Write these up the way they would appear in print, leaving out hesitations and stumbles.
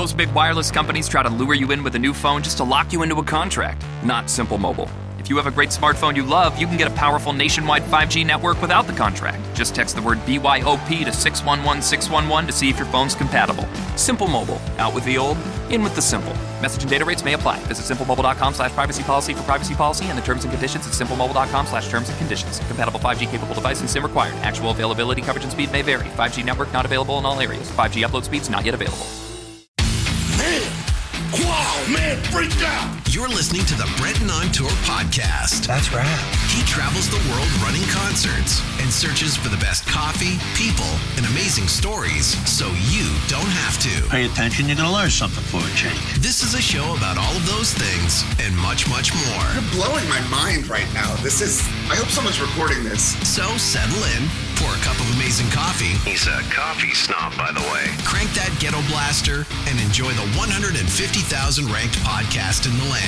Those big wireless companies try to lure you in with a new phone just to lock you into a contract. Not Simple Mobile. If you have a great smartphone you love, you can get a powerful nationwide 5G network without the contract. Just text the word BYOP to 611611 to see if your phone's compatible. Simple Mobile. Out with the old, in with the simple. Message and data rates may apply. Visit simplemobile.com/privacy policy for privacy policy and the terms and conditions at simplemobile.com/terms and conditions. Compatible 5G capable device and SIM required. Actual availability, coverage, and speed may vary. 5G network not available in all areas. 5G upload speeds not yet available. Wow, man, freaked out. You're listening to the Brent on Tour podcast. That's right. He travels the world running concerts and searches for the best coffee, people, and amazing stories so you don't have to. Pay attention, you're going to learn something for a change. This is a show about all of those things and much, much more. You're blowing my mind right now. I hope someone's recording this. So settle in, pour a cup of amazing coffee. He's a coffee snob, by the way. Crank that ghetto blaster and enjoy the 150,000 ranked podcast in the land.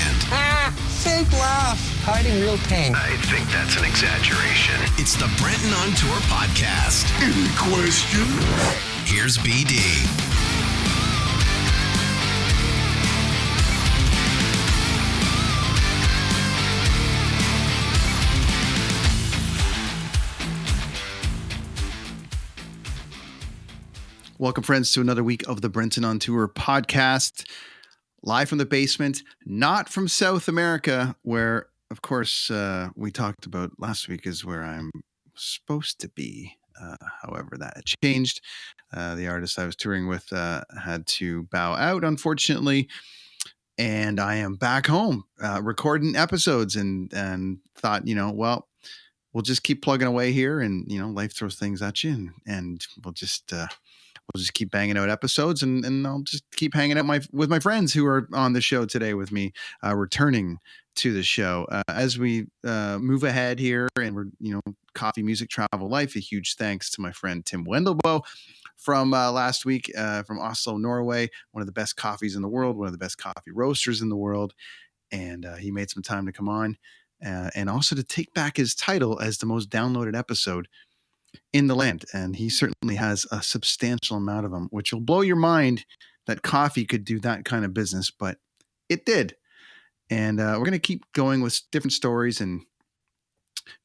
Fake laugh, hiding real pain. I think that's an exaggeration. It's the Brent on Tour podcast. Any question? Here's BD. Welcome, friends, to another week of the Brenton on Tour podcast. Live from the basement, not from South America, where, of course, we talked about last week is where I'm supposed to be. However, that changed. The artist I was touring with had to bow out, unfortunately. And I am back home recording episodes and thought, well, we'll just keep plugging away here and, life throws things at you and we'll just keep banging out episodes and I'll just keep hanging out with my friends who are on the show today with me, returning to the show. As we move ahead here and we're, coffee, music, travel, life, a huge thanks to my friend Tim Wendelbo from last week from Oslo, Norway, one of the best coffees in the world, one of the best coffee roasters in the world. And he made some time to come on and also to take back his title as the most downloaded episode in the land. And he certainly has a substantial amount of them, which will blow your mind that coffee could do that kind of business, but it did. And we're going to keep going with different stories and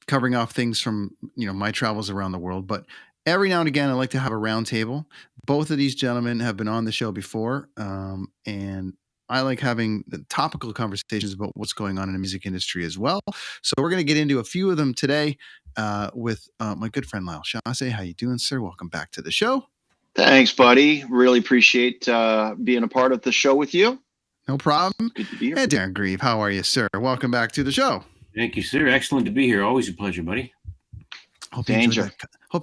covering off things from, my travels around the world. But every now and again, I like to have a roundtable. Both of these gentlemen have been on the show before. And I like having the topical conversations about what's going on in the music industry as well. So we're going to get into a few of them today with my good friend Lyle Chasse. How you doing, sir? Welcome back to the show. Thanks, buddy. Really appreciate being a part of the show with you. No problem. Good to be here. Hey, Darren Grieve, how are you, sir? Welcome back to the show. Thank you, sir. Excellent to be here. Always a pleasure, buddy. Hope you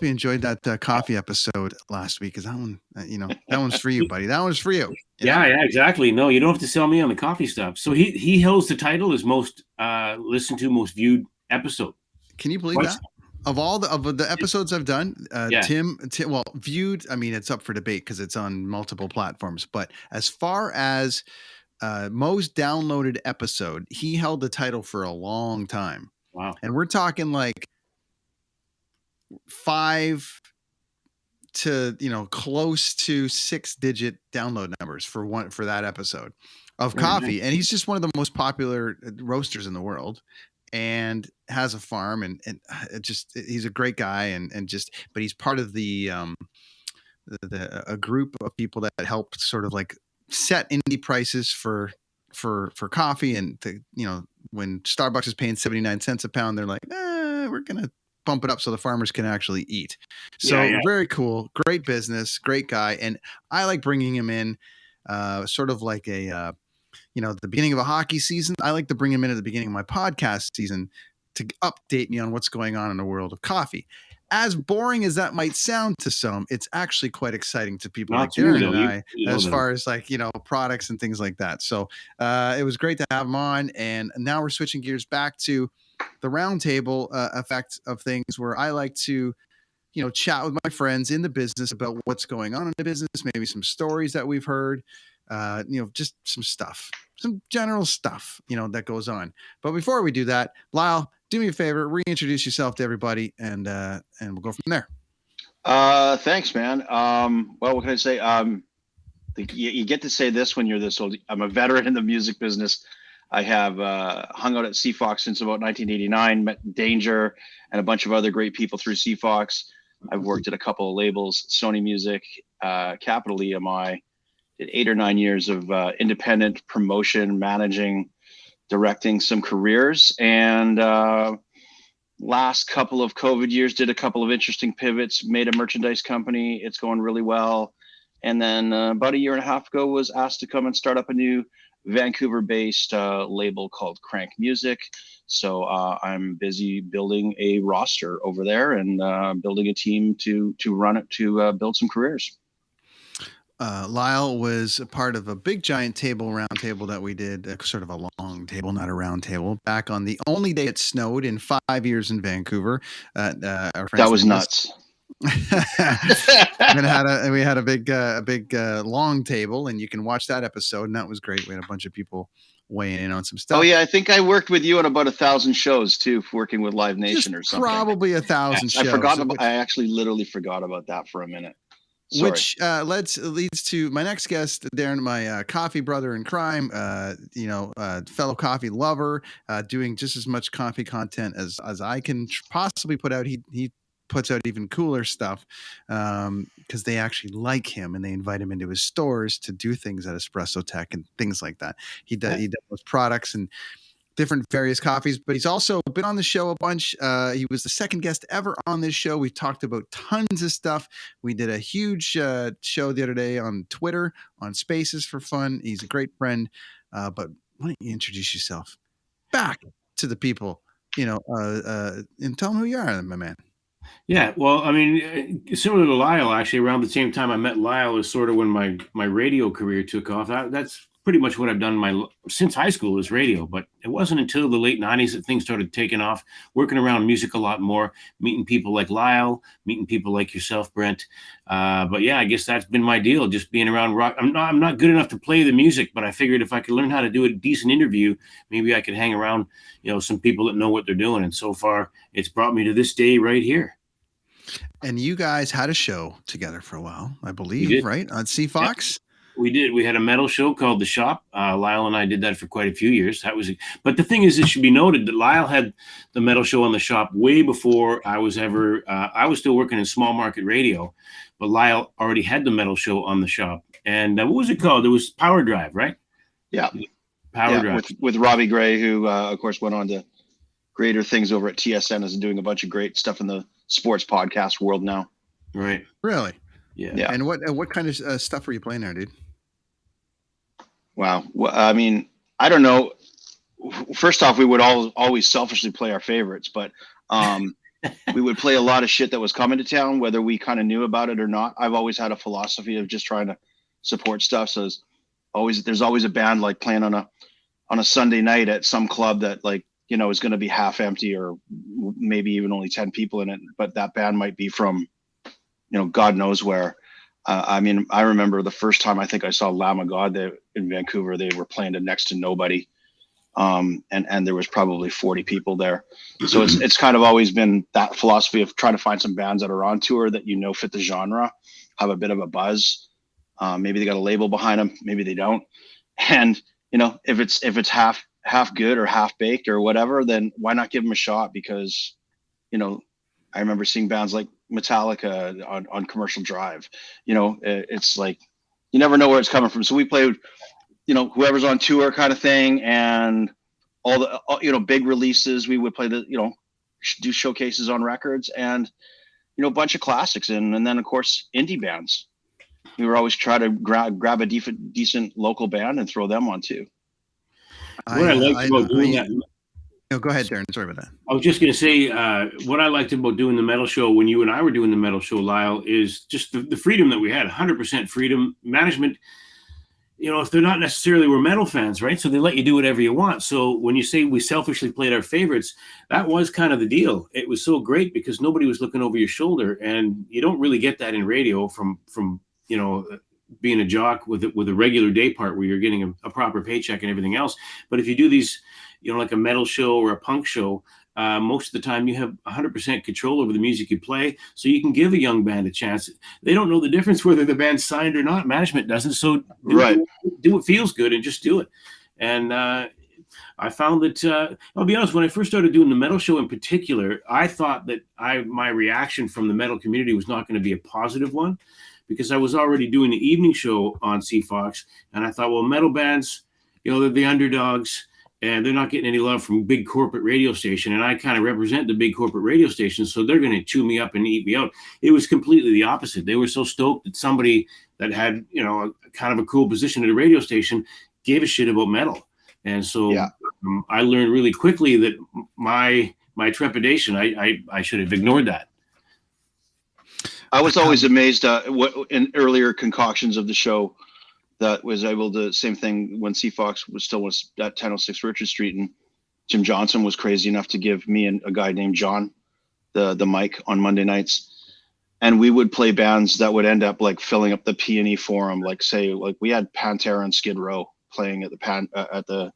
enjoyed that coffee episode last week, because that one, that one's for you, buddy. That one's for you. Yeah, exactly. No, you don't have to sell me on the coffee stuff. So he holds the title as most listened to, most viewed episode. Can you believe that? Of all the episodes I've done, Tim, well, viewed, I mean, it's up for debate because it's on multiple platforms. But as far as most downloaded episode, he held the title for a long time. Wow. And we're talking like 5 to, close to 6-digit download numbers for that episode of coffee. And he's just one of the most popular roasters in the world. And has a farm and he's a great guy but he's part of a group of people that helped sort of like set indie prices for coffee. And when Starbucks is paying 79 cents a pound, they're like, we're going to bump it up so the farmers can actually eat. So Very cool, great business, great guy. And I like bringing him in sort of like a, the beginning of a hockey season. I like to bring him in at the beginning of my podcast season to update me on what's going on in the world of coffee. As boring as that might sound to some, it's actually quite exciting to people like Darren and I, as far as like, products and things like that. So it was great to have him on. And now we're switching gears back to the roundtable effect of things, where I like to, chat with my friends in the business about what's going on in the business, maybe some stories that we've heard, just some general stuff, that goes on. But before we do that, Lyle, do me a favor, reintroduce yourself to everybody and we'll go from there. Thanks, man. Well, what can I say? you get to say this when you're this old. I'm a veteran in the music business. I have hung out at CFOX since about 1989, met Danger and a bunch of other great people through CFOX. I've worked at a couple of labels, Sony Music, Capital EMI, did 8 or 9 years of independent promotion, managing, directing some careers. And last couple of COVID years, did a couple of interesting pivots, made a merchandise company. It's going really well. And then about a year and a half ago, was asked to come and start up a new Vancouver-based label called Crank Music. So I'm busy building a roster over there and building a team to run it, to build some careers. Lyle was a part of a big giant round table that we did, sort of a long table, not a round table, back on the only day it snowed in 5 years in Vancouver. That was nuts. We had a big long table, and you can watch that episode, and that was great. We had a bunch of people weighing in on some stuff. Oh yeah, I think I worked with you on about 1,000 shows too, working with Live Nation Just or something. Probably 1,000 shows. I actually literally forgot about that for a minute. Sorry. Which leads to my next guest, Darren, my coffee brother in crime, fellow coffee lover, doing just as much coffee content as I can possibly put out. He puts out even cooler stuff because they actually like him and they invite him into his stores to do things at Espresso Tech and things like that. He does products and different various coffees, but he's also been on the show a bunch. He was the second guest ever on this show. We talked about tons of stuff. We did a huge show the other day on Twitter, on Spaces for fun. He's a great friend. But why don't you introduce yourself back to the people, and tell them who you are, my man. Yeah, well, I mean, similar to Lyle, actually, around the same time I met Lyle is sort of when my radio career took off. That's pretty much what I've done since high school is radio, but it wasn't until the late 90s that things started taking off, working around music a lot more, meeting people like Lyle, meeting people like yourself, Brent. But yeah, I guess that's been my deal, just being around rock. I'm not good enough to play the music, but I figured if I could learn how to do a decent interview, maybe I could hang around, some people that know what they're doing. And so far, it's brought me to this day right here. And you guys had a show together for a while, I believe, right? On CFOX? Yeah, we did. We had a metal show called The Shop. Lyle and I did that for quite a few years. But the thing is, it should be noted that Lyle had the metal show on The Shop way before I was ever, I was still working in small market radio, but Lyle already had the metal show on The Shop. And what was it called? It was Power Drive, right? Yeah. Power Drive. With Robbie Gray, who, of course, went on to greater things over at TSN, is doing a bunch of great stuff in the sports podcast world now. Right. Really? Yeah. And what kind of stuff were you playing there, dude? Wow. Well, I mean, I don't know. First off, we would always selfishly play our favorites, but we would play a lot of shit that was coming to town, whether we kind of knew about it or not. I've always had a philosophy of just trying to support stuff. So there's always a band like playing on a Sunday night at some club that is going to be half empty or maybe even only 10 people in it. But that band might be from, God knows where. I mean, I remember the first time I think I saw Lamb of God in Vancouver, they were playing to next to nobody. And there was probably 40 people there. So it's kind of always been that philosophy of trying to find some bands that are on tour that, fit the genre, have a bit of a buzz. Maybe they got a label behind them. Maybe they don't. And, if it's half good or half baked or whatever, then why not give them a shot? Because, I remember seeing bands like Metallica on Commercial Drive. It's like you never know where it's coming from. So we played, whoever's on tour kind of thing, and all the big releases. We would play do showcases on records, and a bunch of classics, and then of course indie bands. We were always try to grab a decent local band and throw them on too. What I liked about doing that. No, go ahead, Darren. Sorry about that. I was just going to say, what I liked about doing the metal show when you and I were doing the metal show, Lyle, is just the freedom that we had, 100% freedom. Management, if they're not necessarily were metal fans, right? So they let you do whatever you want. So when you say we selfishly played our favorites, that was kind of the deal. It was so great because nobody was looking over your shoulder, and you don't really get that in radio from being a jock with a regular day part where you're getting a proper paycheck and everything else. But if you do these, like a metal show or a punk show, most of the time you have 100% control over the music you play, so you can give a young band a chance. They don't know the difference whether the band's signed or not. Management doesn't, so do what feels good and just do it. And I found that I'll be honest, when I first started doing the metal show in particular, I thought that my reaction from the metal community was not going to be a positive one, because I was already doing the evening show on CFox, and I thought, well, metal bands, they're the underdogs, and they're not getting any love from big corporate radio station. And I kind of represent the big corporate radio stations, so they're going to chew me up and eat me out. It was completely the opposite. They were so stoked that somebody that had, kind of a cool position at a radio station gave a shit about metal. And so I learned really quickly that my trepidation, I should have ignored that. I was always amazed what in earlier concoctions of the show that was able to, same thing when CFox was at 1006 Richard Street, and Jim Johnson was crazy enough to give me and a guy named John the mic on Monday nights. And we would play bands that would end up like filling up the P&E Forum. Like we had Pantera and Skid Row playing at the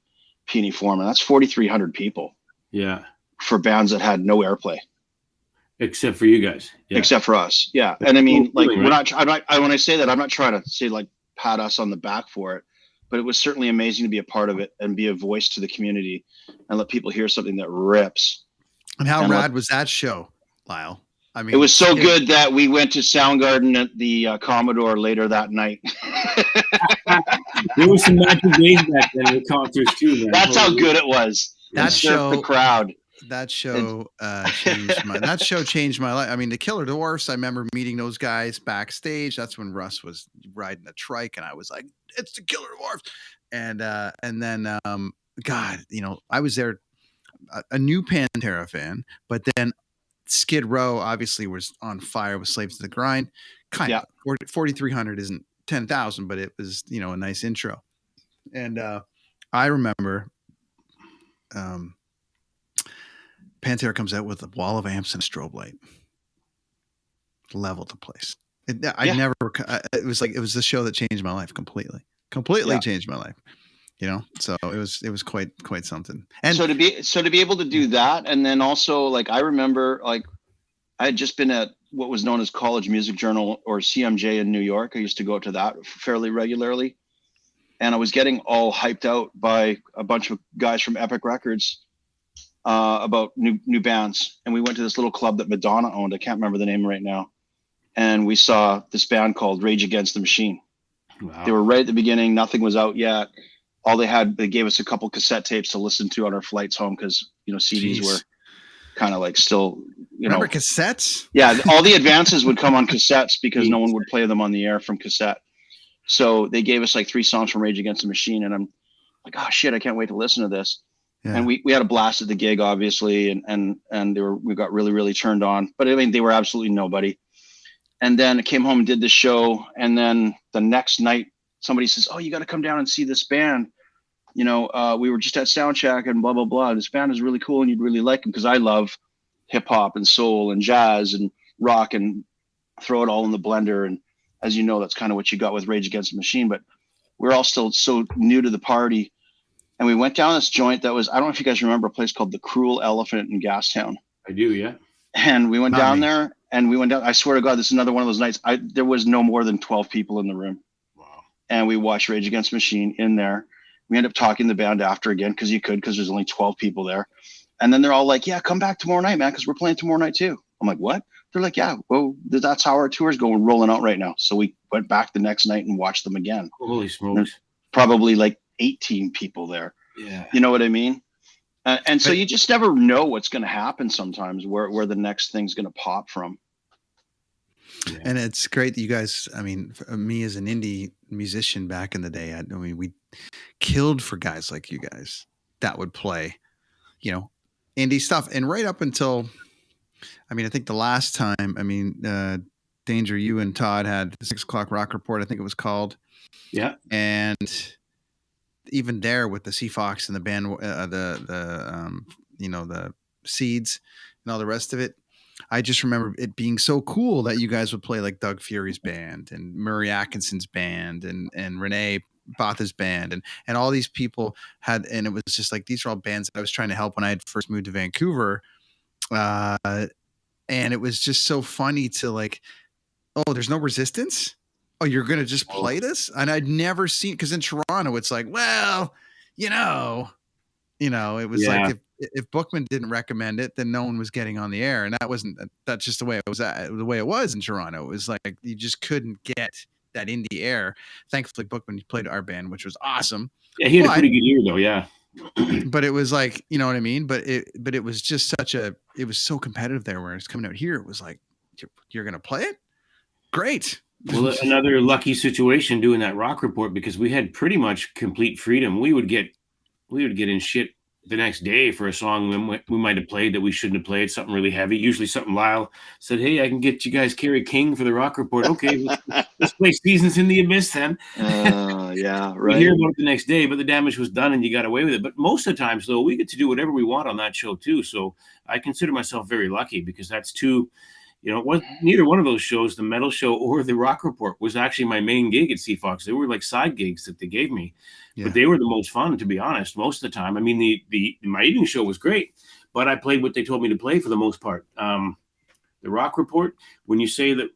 P&E Forum, and that's 4,300 people. Yeah. For bands that had no airplay. Except for you guys. Yeah. Except for us. Yeah. And I mean, like, when I say that, I'm not trying to say like pat us on the back for it, but it was certainly amazing to be a part of it and be a voice to the community and let people hear something that rips. And how rad was that show, Lyle? I mean, it was so good that we went to Soundgarden at the Commodore later that night. There was some magic days back then with concerts too, man. That's how good it was. That show, the crowd. That show changed my life. I mean, the Killer Dwarfs, I remember meeting those guys backstage. That's when Russ was riding a trike, and I was like, "It's the Killer Dwarfs!" And then, God, I was there, a new Pantera fan, but then Skid Row obviously was on fire with Slaves to the Grind. Kind of 4,300 isn't 10,000, but it was a nice intro. And I remember. Pantera comes out with a wall of amps and a strobe light. Leveled the place. It was the show that changed my life completely. Changed my life. So it was quite something. And so to be able to do that, and then also like I remember like I had just been at what was known as College Music Journal or CMJ in New York. I used to go to that fairly regularly, and I was getting all hyped out by a bunch of guys from Epic Records. About new bands, and we went to this little club that Madonna owned. I can't remember the name right now, and we saw this band called Rage Against the Machine. Wow. They were right at the beginning. Nothing was out yet. They gave us a couple cassette tapes to listen to on our flights home because CDs were kind of like still remember cassettes. Yeah, all the advances would come on cassettes because no one would play them on the air from cassette. So they gave us like 3 songs from Rage Against the Machine, and I'm like, oh shit, I can't wait to listen to this. Yeah. And we had a blast at the gig, obviously, and we got really, really turned on. But I mean, they were absolutely nobody. And then I came home and did the show. And then the next night, somebody says, "Oh, you got to come down and see this band. We were just at Soundcheck and blah, blah, blah. This band is really cool and you'd really like them," because I love hip hop and soul and jazz and rock and throw it all in the blender. And as you know, that's kind of what you got with Rage Against the Machine. But we're all still so new to the party. And we went down this joint that was, I don't know if you guys remember a place called the Cruel Elephant in Gastown. I do, yeah. And we went down there, and I swear to God, this is another one of those nights. There was no more than 12 people in the room. Wow. And we watched Rage Against the Machine in there. We ended up talking the band after again, because there's only 12 people there. And then they're all like, "Yeah, come back tomorrow night, man, because we're playing tomorrow night too." I'm like, "What?" They're like, "Yeah, well, that's how our tour is rolling out right now." So we went back the next night and watched them again. Holy smokes. Probably like 18 people there. Yeah. You know what I mean? And so you just never know what's going to happen sometimes, where the next thing's going to pop from. Yeah. And it's great that you guys, I mean, for me as an indie musician back in the day, I mean, we killed for guys like you guys that would play, indie stuff. And right up until, I mean, I think the last time, I mean, Danger, you and Todd had the 6 o'clock rock report, I think it was called. Yeah. And even there with the CFox and the band, the Seeds and all the rest of it, I just remember it being so cool that you guys would play like Doug Fury's band and Murray Atkinson's band and Renee Botha's band, and all these people had, and it was just like, these are all bands that I was trying to help when I had first moved to Vancouver. And it was just so funny to like, oh, there's no resistance. Oh, you're going to just play this? And I'd never seen, because in Toronto, it's like, well, it was like, if Bookman didn't recommend it, then no one was getting on the air. And that's just the way it was, the way it was in Toronto. It was like, you just couldn't get that indie air. Thankfully, Bookman played our band, which was awesome. Yeah, he had a pretty good year though. Yeah. But it was like, you know what I mean? But it was just it was so competitive there, where it's coming out here. It was like, you're going to play it? Great. Well, another lucky situation doing that rock report, because we had pretty much complete freedom. We would get in shit the next day for a song we might have played that we shouldn't have played, something really heavy. Usually something Lyle said, hey, I can get you guys Kerry King for the rock report. Okay, let's play Seasons in the Abyss then. Yeah, right. We hear about it the next day, but the damage was done and you got away with it. But most of the times, though, we get to do whatever we want on that show too. So I consider myself very lucky, because that's two, neither one of those shows, the metal show or the rock report, was actually my main gig at CFOX. They were like side gigs that they gave me. But they were the most fun, to be honest, most of the time. I mean, my evening show was great, but I played what they told me to play for the most part. The rock report, when you say that,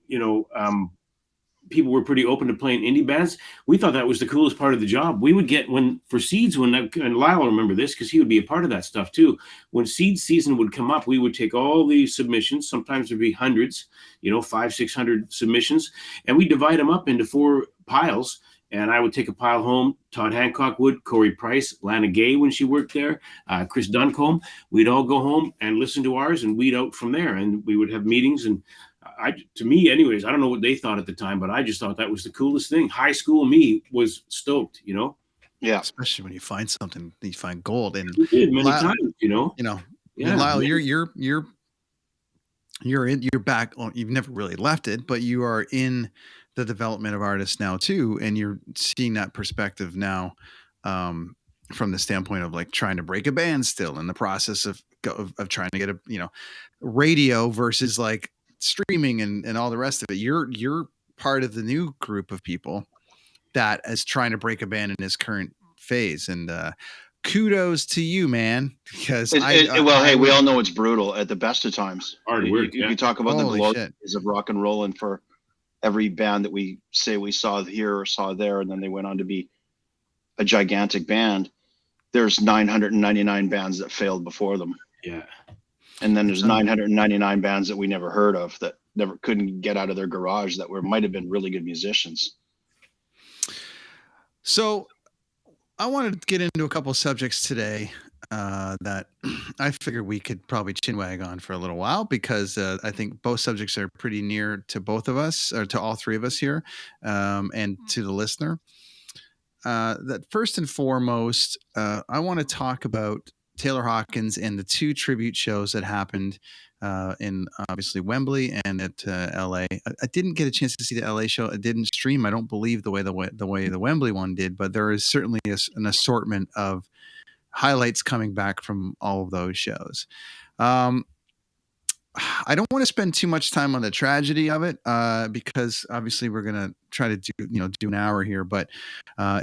people were pretty open to playing indie bands, we thought that was the coolest part of the job. We would get, and Lyle will remember this because he would be a part of that stuff too. When seed season would come up, we would take all these submissions. Sometimes there'd be hundreds, 500-600 submissions, and we divide them up into 4 piles. And I would take a pile home. Todd Hancock would, Corey Price, Lana Gay when she worked there, Chris Duncombe. We'd all go home and listen to ours and weed out from there. And we would have meetings. And to me, anyways, I don't know what they thought at the time, but I just thought that was the coolest thing. High school me was stoked, Yeah, especially when you find something, you find gold. And we did many times, Yeah, Lyle, you're back on. You've never really left it, but you are in the development of artists now too, and you're seeing that perspective now, from the standpoint of like trying to break a band still in the process of trying to get a radio versus like streaming and all the rest of it. You're part of the new group of people that is trying to break a band in this current phase, and kudos to you, man, because hey, we all know it's brutal at the best of times. Hard work. You talk about Holy the glow shit. days of rock and roll, and for every band that we say we saw here or saw there, and then they went on to be a gigantic band, there's 999 bands that failed before them. Yeah. And then there's 999 bands that we never heard of, that never couldn't get out of their garage, that might have been really good musicians. So I wanted to get into a couple of subjects today that I figured we could probably chinwag on for a little while, because I think both subjects are pretty near to both of us, or to all three of us here, and to the listener. That first and foremost, I want to talk about Taylor Hawkins and the 2 tribute shows that happened in obviously Wembley and at LA. I didn't get a chance to see the LA show. It didn't stream, I don't believe, the way the Wembley one did, but there is certainly an assortment of highlights coming back from all of those shows. I don't want to spend too much time on the tragedy of it, because obviously we're going to try to do an hour here, but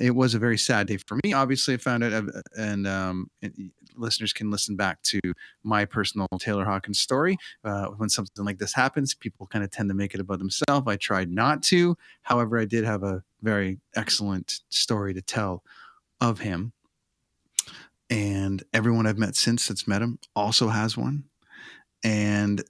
it was a very sad day for me. Obviously I found it, and listeners can listen back to my personal Taylor Hawkins story. When something like this happens, people kind of tend to make it about themselves. I tried not to. However, I did have a very excellent story to tell of him. And everyone I've met since that's met him also has one. And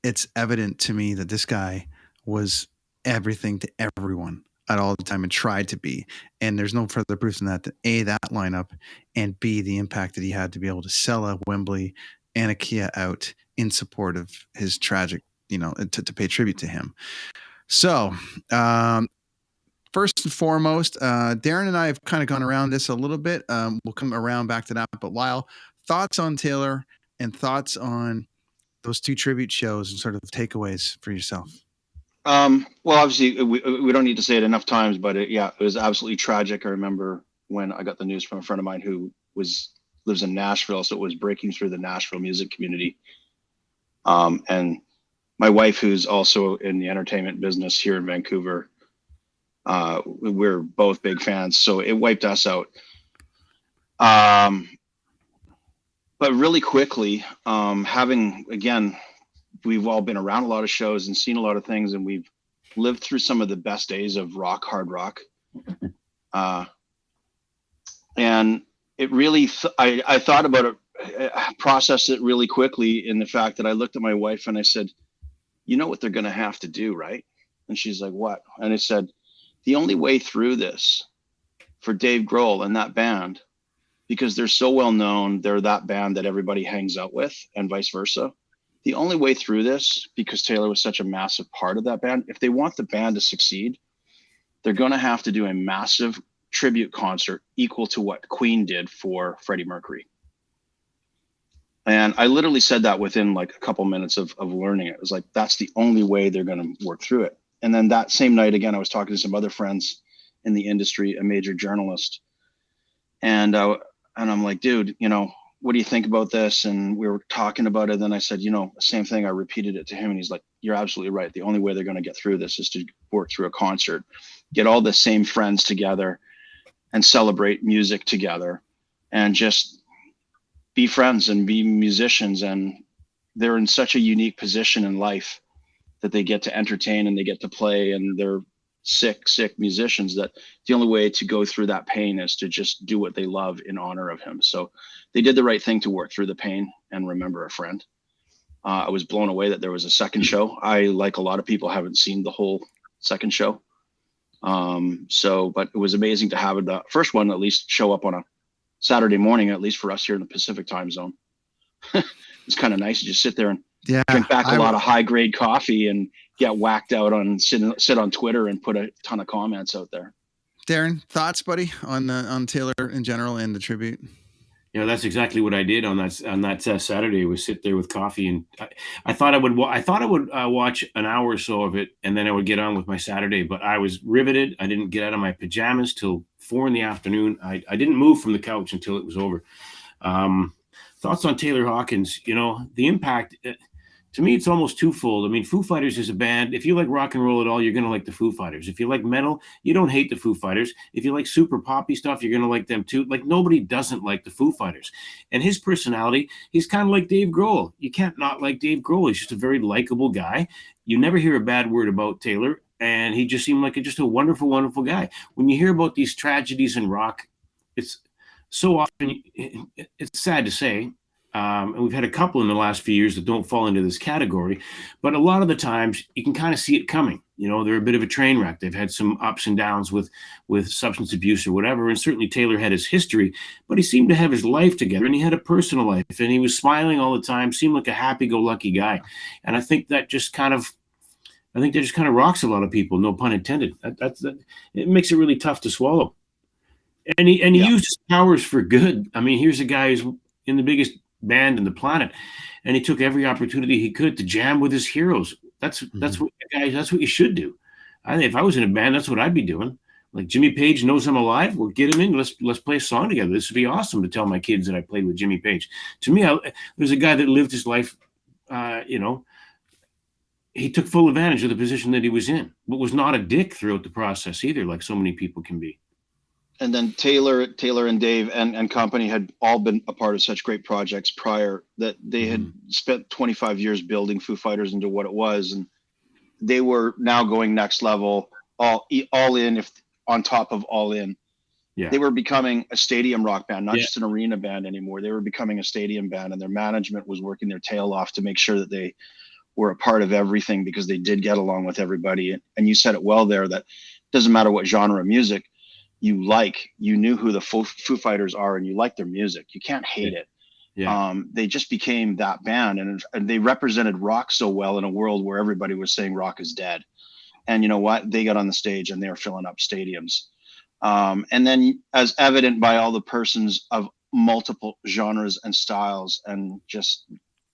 it's evident to me that this guy was everything to everyone at all the time and tried to be. And there's no further proof than that A, that lineup, and B, the impact that he had to be able to sell a Wembley and a Kia out in support of his tragic, to pay tribute to him. So, first and foremost, Darren and I have kind of gone around this a little bit. We'll come around back to that. But Lyle, thoughts on Taylor and thoughts on those 2 tribute shows and sort of takeaways for yourself? Well, obviously we don't need to say it enough times, but it was absolutely tragic. I remember when I got the news from a friend of mine who lives in Nashville, so it was breaking through the Nashville music community. And my wife, who's also in the entertainment business here in Vancouver, We're both big fans, so it wiped us out. But really quickly, we've all been around a lot of shows and seen a lot of things, and we've lived through some of the best days of hard rock. And it really, I thought about it, processed it really quickly in the fact that I looked at my wife and I said, you know what they're going to have to do, right? And she's like, what? And I said, the only way through this for Dave Grohl and that band, because they're so well known, they're that band that everybody hangs out with and vice versa. The only way through this, because Taylor was such a massive part of that band, if they want the band to succeed, they're going to have to do a massive tribute concert equal to what Queen did for Freddie Mercury. And I literally said that within like a couple minutes of learning it. It was like, that's the only way they're going to work through it. And then that same night, again, I was talking to some other friends in the industry, a major journalist. And I'm like, dude, what do you think about this? And we were talking about it. And then I said, the same thing. I repeated it to him. And he's like, you're absolutely right. The only way they're going to get through this is to work through a concert, get all the same friends together and celebrate music together and just be friends and be musicians. And they're in such a unique position in life that they get to entertain and they get to play, and they're sick musicians, that the only way to go through that pain is to just do what they love in honor of him. So they did the right thing to work through the pain and remember a friend. I was blown away that there was a second show. I, like a lot of people, haven't seen the whole second show. But it was amazing to have the first one at least show up on a Saturday morning, at least for us here in the Pacific time zone. It's kind of nice to just sit there and drink back a lot of high grade coffee and get whacked out on sit on Twitter and put a ton of comments out there. Darren, thoughts, buddy, on Taylor in general and the tribute? That's exactly what I did on that Saturday, was sit there with coffee, and I thought I would watch an hour or so of it, and then I would get on with my Saturday. But I was riveted. I didn't get out of my pajamas till 4 p.m. I didn't move from the couch until it was over. Thoughts on Taylor Hawkins? The impact. To me, it's almost twofold. I mean, Foo Fighters is a band. If you like rock and roll at all, you're going to like the Foo Fighters. If you like metal, you don't hate the Foo Fighters. If you like super poppy stuff, you're going to like them too. Like, nobody doesn't like the Foo Fighters. And his personality, he's kind of like Dave Grohl. You can't not like Dave Grohl. He's just a very likable guy. You never hear a bad word about Taylor. And he just seemed like just a wonderful, wonderful guy. When you hear about these tragedies in rock, it's so often, it's sad to say, and we've had a couple in the last few years that don't fall into this category, but a lot of the times you can kind of see it coming. They're a bit of a train wreck. They've had some ups and downs with substance abuse or whatever. And certainly Taylor had his history, but he seemed to have his life together, and he had a personal life, and he was smiling all the time, seemed like a happy-go-lucky guy. And I think that just kind of rocks a lot of people, no pun intended. It makes it really tough to swallow. And he used his powers for good. I mean, here's a guy who's in the biggest band in the planet, and he took every opportunity he could to jam with his heroes. That's what you should do. I think if I was in a band, that's what I'd be doing. Like, Jimmy Page knows I'm alive. Well, get him in. Let's play a song together. This would be awesome to tell my kids that I played with Jimmy Page. To me, there's a guy that lived his life. He took full advantage of the position that he was in, but was not a dick throughout the process either, like so many people can be. And then Taylor and Dave and company had all been a part of such great projects prior, that they had spent 25 years building Foo Fighters into what it was. And they were now going next level, all in, if on top of all in. Yeah. They were becoming a stadium rock band, not just an arena band anymore. They were becoming a stadium band, and their management was working their tail off to make sure that they were a part of everything, because they did get along with everybody. And you said it well there, that it doesn't matter what genre of music you knew who the Foo Fighters are, and you like their music. You can't hate it. Yeah. They just became that band, and they represented rock so well in a world where everybody was saying rock is dead. And you know what? They got on the stage and they were filling up stadiums. And then, as evident by all the persons of multiple genres and styles and just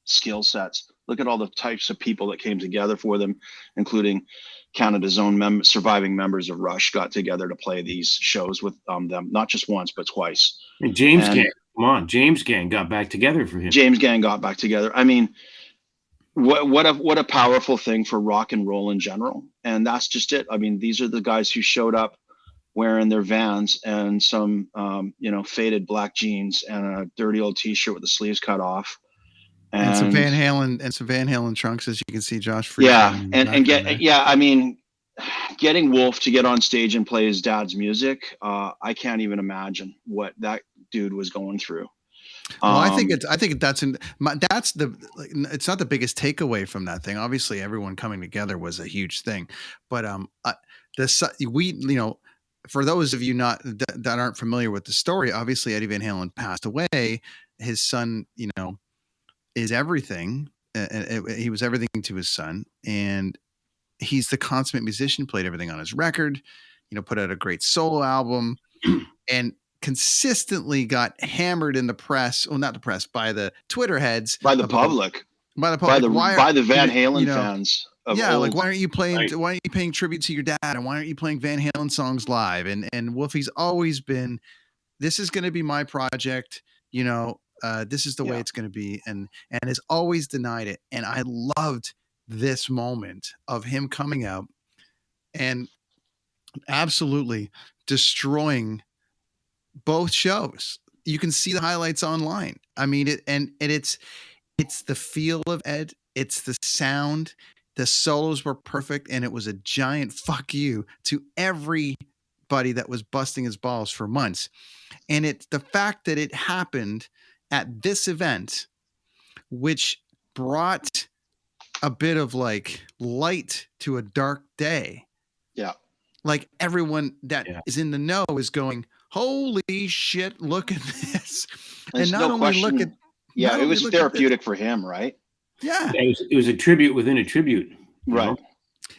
skill sets, look at all the types of people that came together for them, including Canada's own surviving members of Rush got together to play these shows with them, not just once, but twice. And James Gang got back together for him. James Gang got back together. I mean, what a powerful thing for rock and roll in general. And that's just it. I mean, these are the guys who showed up wearing their Vans and some faded black jeans and a dirty old t-shirt with the sleeves cut off. And some Van Halen trunks, as you can see, Josh. Yeah, I mean, getting Wolf to get on stage and play his dad's music, I can't even imagine what that dude was going through. Well, I think it's not the biggest takeaway from that thing. Obviously, everyone coming together was a huge thing, but for those of you that aren't familiar with the story, obviously Eddie Van Halen passed away. His son, is everything. He was everything to his son, and he's the consummate musician. Played everything on his record, put out a great solo album, and consistently got hammered in the press. Well, not the press, by the Twitter heads, by the public, by the Van Halen fans. Like, why aren't you playing? Right. Why aren't you paying tribute to your dad? And why aren't you playing Van Halen songs live? And Wolfie's always been, this is going to be my project. This is the way it's going to be, and has always denied it. And I loved this moment of him coming out and absolutely destroying both shows. You can see the highlights online. I mean, it's the feel of Ed. It's the sound. The solos were perfect, and it was a giant fuck you to everybody that was busting his balls for months. And it's the fact that it happened at this event, which brought a bit of like light to a dark day. Yeah. Like everyone that is in the know is going, holy shit, look at this. There's and not no only question. look at, yeah, it was therapeutic for him, right? Yeah. It was a tribute within a tribute. Right.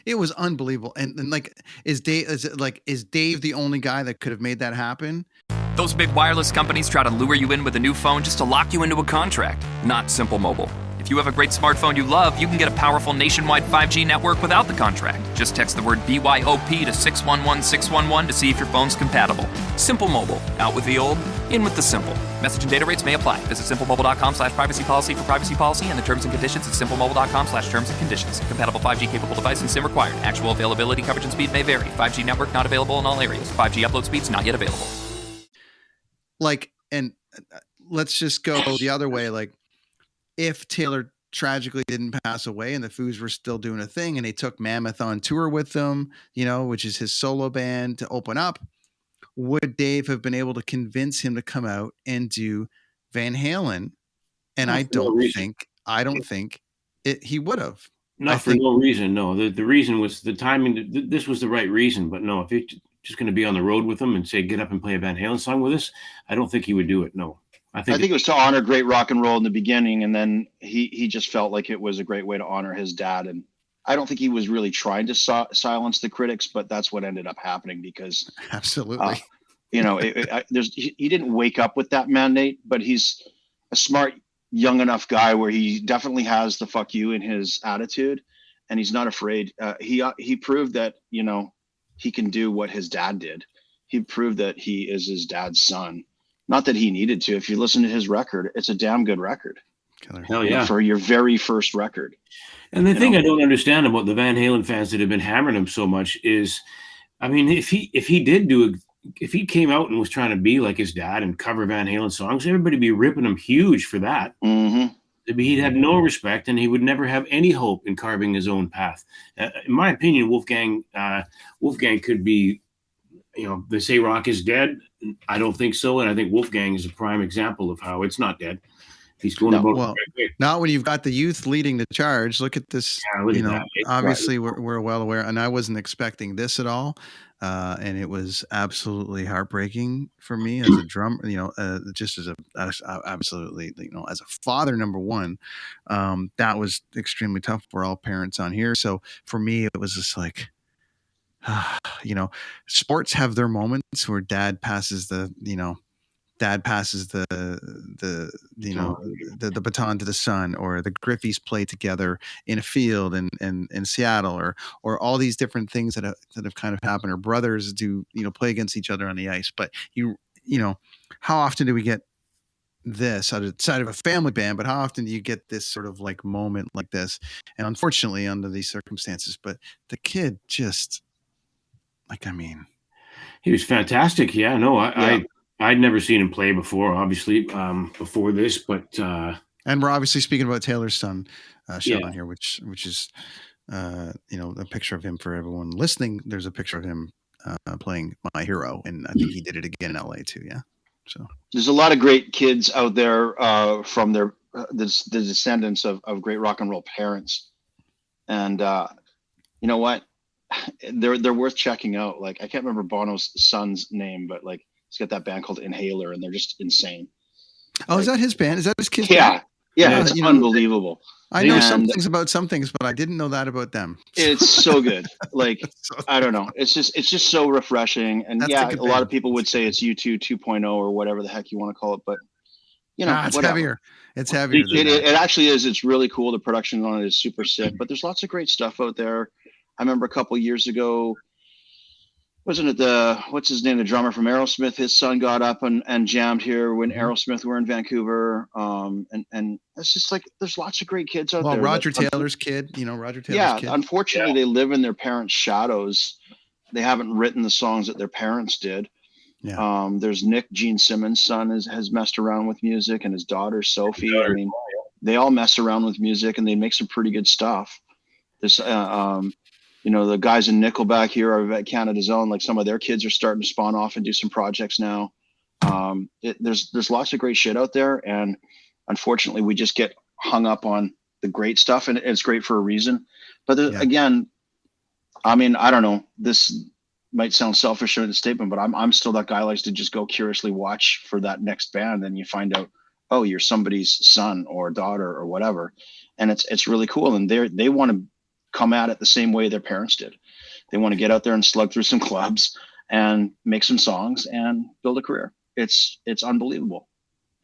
It was unbelievable. And like, is Dave the only guy that could have made that happen? Those big wireless companies try to lure you in with a new phone just to lock you into a contract. Not Simple Mobile. If you have a great smartphone you love, you can get a powerful nationwide 5G network without the contract. Just text the word BYOP to 611611 to see if your phone's compatible. Simple Mobile. Out with the old, in with the simple. Message and data rates may apply. Visit simplemobile.com/privacy policy for privacy policy and the terms and conditions at simplemobile.com/terms and conditions. Compatible 5G capable device and SIM required. Actual availability, coverage, and speed may vary. 5G network not available in all areas. 5G upload speeds not yet available. Like, and let's just go the other way. Like, if Taylor tragically didn't pass away and the Foos were still doing a thing and they took Mammoth on tour with them, which is his solo band, to open up, would Dave have been able to convince him to come out and do Van Halen? And I don't think he would have. Not for no reason. No, the reason was the timing. This was the right reason, but no, if you're just going to be on the road with him and say, get up and play a Van Halen song with us, I don't think he would do it. No. I think it was to honor great rock and roll in the beginning, and then he just felt like it was a great way to honor his dad. And I don't think he was really trying to silence the critics, but that's what ended up happening because absolutely, he didn't wake up with that mandate, but he's a smart, young enough guy where he definitely has the fuck you in his attitude, and he's not afraid. He proved that he can do what his dad did. He proved that he is his dad's son. Not that he needed to. If you listen to his record, it's a damn good record. Hell yeah. For your very first record. And the thing I don't understand about the Van Halen fans that have been hammering him so much is, I mean, if he came out and was trying to be like his dad and cover Van Halen songs, everybody would be ripping him huge for that. Mm-hmm. He'd have no respect, and he would never have any hope in carving his own path. In my opinion, Wolfgang could be, they say rock is dead. I don't think so, and I think Wolfgang is a prime example of how it's not dead. He's going not when you've got the youth leading the charge. Look at this. Yeah, obviously we're well aware, and I wasn't expecting this at all, and it was absolutely heartbreaking for me as a drummer. Just as absolutely, as a father, number one, that was extremely tough. We're all parents on here, so for me, it was just like. Sports have their moments where dad passes the baton to the son, or the Griffeys play together in a field in Seattle, or all these different things that have kind of happened, or brothers do play against each other on the ice. But how often do we get this outside of a family band, but how often do you get this sort of like moment like this? And unfortunately, under these circumstances, but the kid just like, I mean, He was fantastic. Yeah, no, I'd never seen him play before, obviously, before this, but and we're obviously speaking about Taylor's son, Sean Yeah. here, which is, you know, a picture of him for everyone listening. There's a picture of him playing My Hero, and I think he did it again in LA too. Yeah. So There's a lot of great kids out there from their the descendants of great rock and roll parents, and you know what? They're worth checking out. Like, I can't remember Bono's son's name, but like he's got that band called Inhaler, and they're just insane. oh, is that his band? Is that his kid's Yeah, band? yeah, it's you know, unbelievable. I know some And things about some things, but I didn't know that about them. it's so good. Like, So- I don't know. It's just so refreshing. And That's a yeah, good a lot band. of people would say it's U2 2.0 or whatever the heck you want to call it, but you know, it's whatever. heavier. It's heavier. Than It that. actually is. It's really cool. The production on it is super sick, but there's lots of great stuff out there. I remember a couple years ago, wasn't it what's his name, the drummer from Aerosmith? His son got up and jammed here when Aerosmith were in Vancouver. And it's just like there's lots of great kids out Well, there. Roger Taylor's kid, you know, Roger Taylor's Yeah, kid. unfortunately, they live in their parents' shadows. They haven't written the songs that their parents did. Yeah. There's Nick, Gene Simmons' son, has messed around with music, and his daughter Sophie. I mean, they all mess around with music, and they make some pretty good stuff. There's, you know, the guys in Nickelback here are at Canada's Own. Like, some of their kids are starting to spawn off and do some projects now. There's lots of great shit out there, and unfortunately, we just get hung up on the great stuff, and it's great for a reason. But again, I mean, I don't know. This might sound selfish in the statement, but I'm still that guy who likes to just go curiously watch for that next band, and you find out, oh, you're somebody's son or daughter or whatever, and it's really cool. And they want to come at it the same way their parents did. They want to get out there and slug through some clubs and make some songs and build a career. It's unbelievable,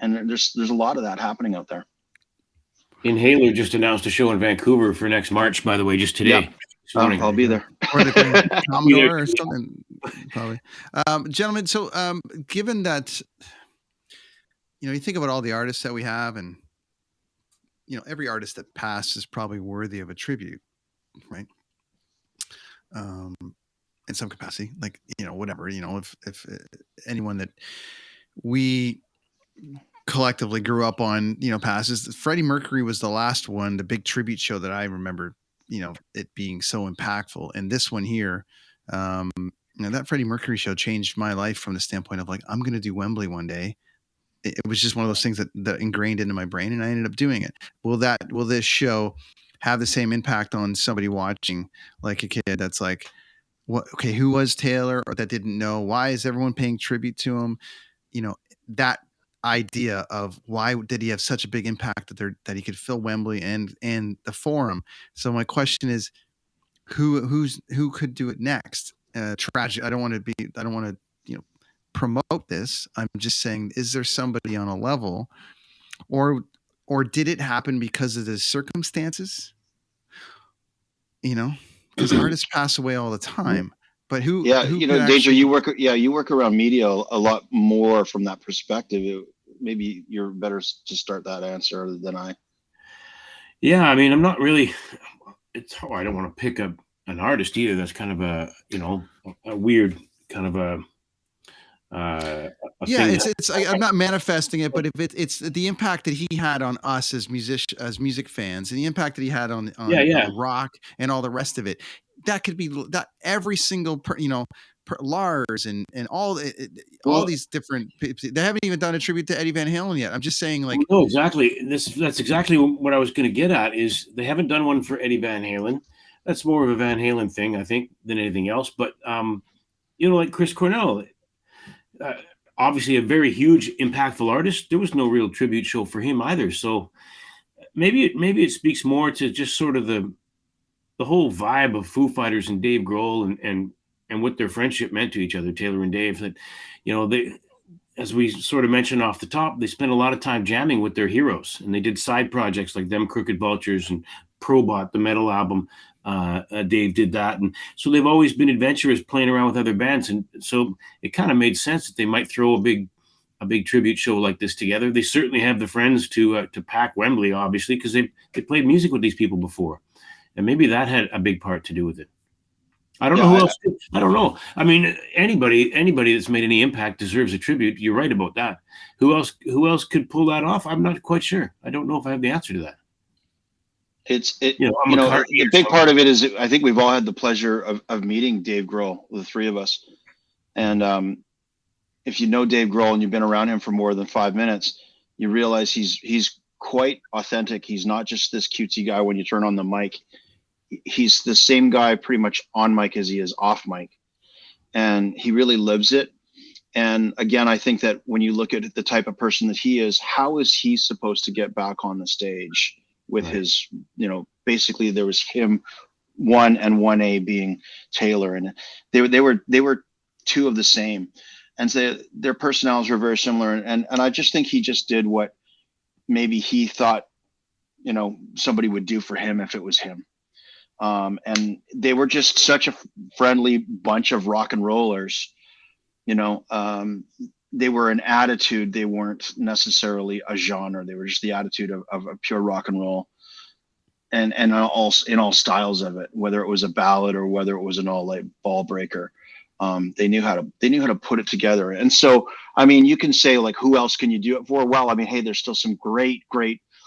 and there's a lot of that happening out there. Inhaler just announced a show in Vancouver for next March, by the way, just today. Yeah. I'll be there. Or the Commodore or something, probably. Gentlemen, so given that, you know, you think about all the artists that we have, and, you know, every artist that passed is probably worthy of a tribute, right? In some capacity, like, you know, whatever, you know, if anyone that we collectively grew up on, you know, passes. Freddie Mercury was the last one, the big tribute show that I remember, you know, it being so impactful. And this one here, you know, that Freddie Mercury show changed my life from the standpoint of like, I'm going to do Wembley one day. It was just one of those things that ingrained into my brain, and I ended up doing it. Will this show have the same impact on somebody watching, like a kid that's like, what, okay, who was Taylor, or that didn't know, why is everyone paying tribute to him? You know, that idea of why did he have such a big impact that he could fill Wembley and the Forum. So my question is, who could do it next? Tragic. I don't want to, you know, promote this. I'm just saying, is there somebody on a level, or did it happen because of the circumstances? You know, because artists pass away all the time. But who? Yeah, who you know, could Deja, actually- you work around media a lot more from that perspective. Maybe you're better to start that answer than I. Yeah, I mean, I'm not really. I don't want to pick up an artist either. That's kind of a, you know, a weird kind of a. Yeah, I'm not manifesting it, but if it's the impact that he had on us as music fans, and the impact that he had on rock and all the rest of it, that could be that every single Lars and all these different people. They haven't even done a tribute to Eddie Van Halen yet. I'm just saying, like, no, exactly. That's exactly what I was going to get at. Is they haven't done one for Eddie Van Halen. That's more of a Van Halen thing, I think, than anything else. But you know, like Chris Cornell. Obviously a very huge, impactful artist. There was no real tribute show for him either. So maybe it speaks more to just sort of the whole vibe of Foo Fighters and Dave Grohl and what their friendship meant to each other, Taylor and Dave. That, you know, they, as we sort of mentioned off the top, they spent a lot of time jamming with their heroes, and they did side projects like Them Crooked Vultures and Probot, the metal album. Dave did that, and so they've always been adventurous, playing around with other bands, and so it kind of made sense that they might throw a big a big tribute show like this together. They certainly have the friends to pack Wembley, obviously, because they played music with these people before, and maybe that had a big part to do with it. I don't know who else. I don't know. I mean, anybody that's made any impact deserves a tribute. You're right about that. Who else could pull that off? I'm not quite sure. I don't know if I have the answer to that. The big part of it is I think we've all had the pleasure of meeting Dave Grohl, the three of us. And if you know Dave Grohl and you've been around him for more than 5 minutes, you realize he's quite authentic. He's not just this cutesy guy when you turn on the mic. He's the same guy pretty much on mic as he is off mic. And he really lives it. And again, I think that when you look at the type of person that he is, how is he supposed to get back on the stage with his, basically there was him 1 and 1A being Taylor, and they were two of the same, and so their personalities were very similar. And I just think he just did what maybe he thought, somebody would do for him if it was him. And they were just such a friendly bunch of rock and rollers, they were an attitude. They weren't necessarily a genre. They were just the attitude of pure rock and roll, and in all styles of it, whether it was a ballad or whether it was an all-night ball breaker. They knew how to put it together. And so, I mean, you can say like, who else can you do it for? Well, I mean, hey, there's still some great